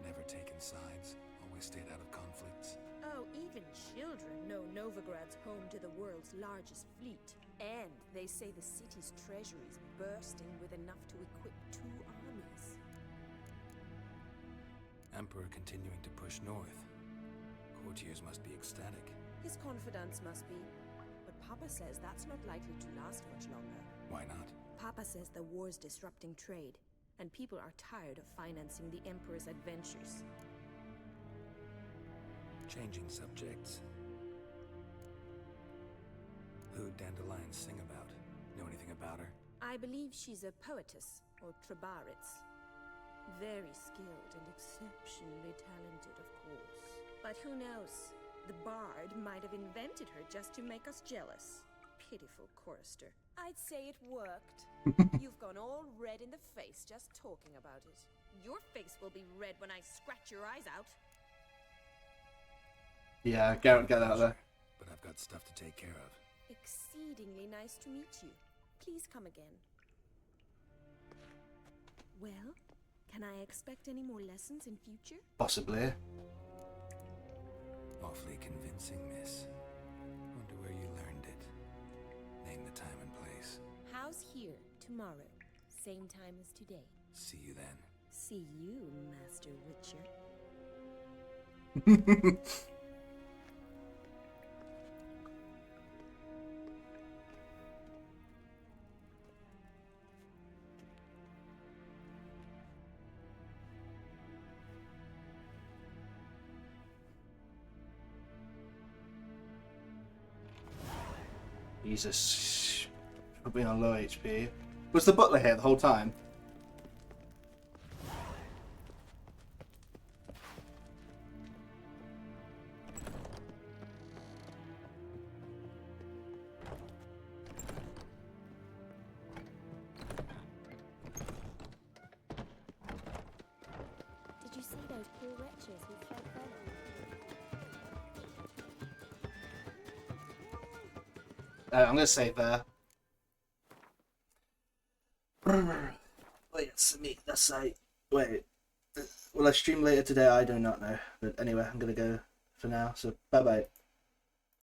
Never taken sides. Always stayed out of conflicts. Oh, even children know Novigrad's home to the world's largest fleet. And they say the city's treasury's bursting with enough to equip 2 armies. Emperor continuing to push north. Courtiers must be ecstatic. His confidants must be. But Papa says that's not likely to last much longer. Why not? Papa says the war's disrupting trade, and people are tired of financing the Emperor's adventures. Changing subjects. Who'd Dandelion sing about? Know anything about her? I believe she's a poetess, or Trebaritz. Very skilled and exceptionally talented, of course. But who knows? The bard might have invented her just to make us jealous. Pitiful chorister. I'd say it worked. You've gone all red in the face just talking about it. Your face will be red when I scratch your eyes out. Yeah, get out of there. But I've got stuff to take care of. Exceedingly nice to meet you. Please come again. Well, can I expect any more lessons in future? Possibly. Awfully convincing, miss. Wonder where you learned it. Name the time and place. How's here tomorrow? Same time as today. See you then. See you, Master Witcher. Jesus. I've been on low HP. Was the butler here the whole time? those poor wretches who fled Velen. I'm gonna save there. Wait, it's me. That's like. Wait. Will I stream later today? I do not know. But anyway, I'm gonna go for now. So bye bye.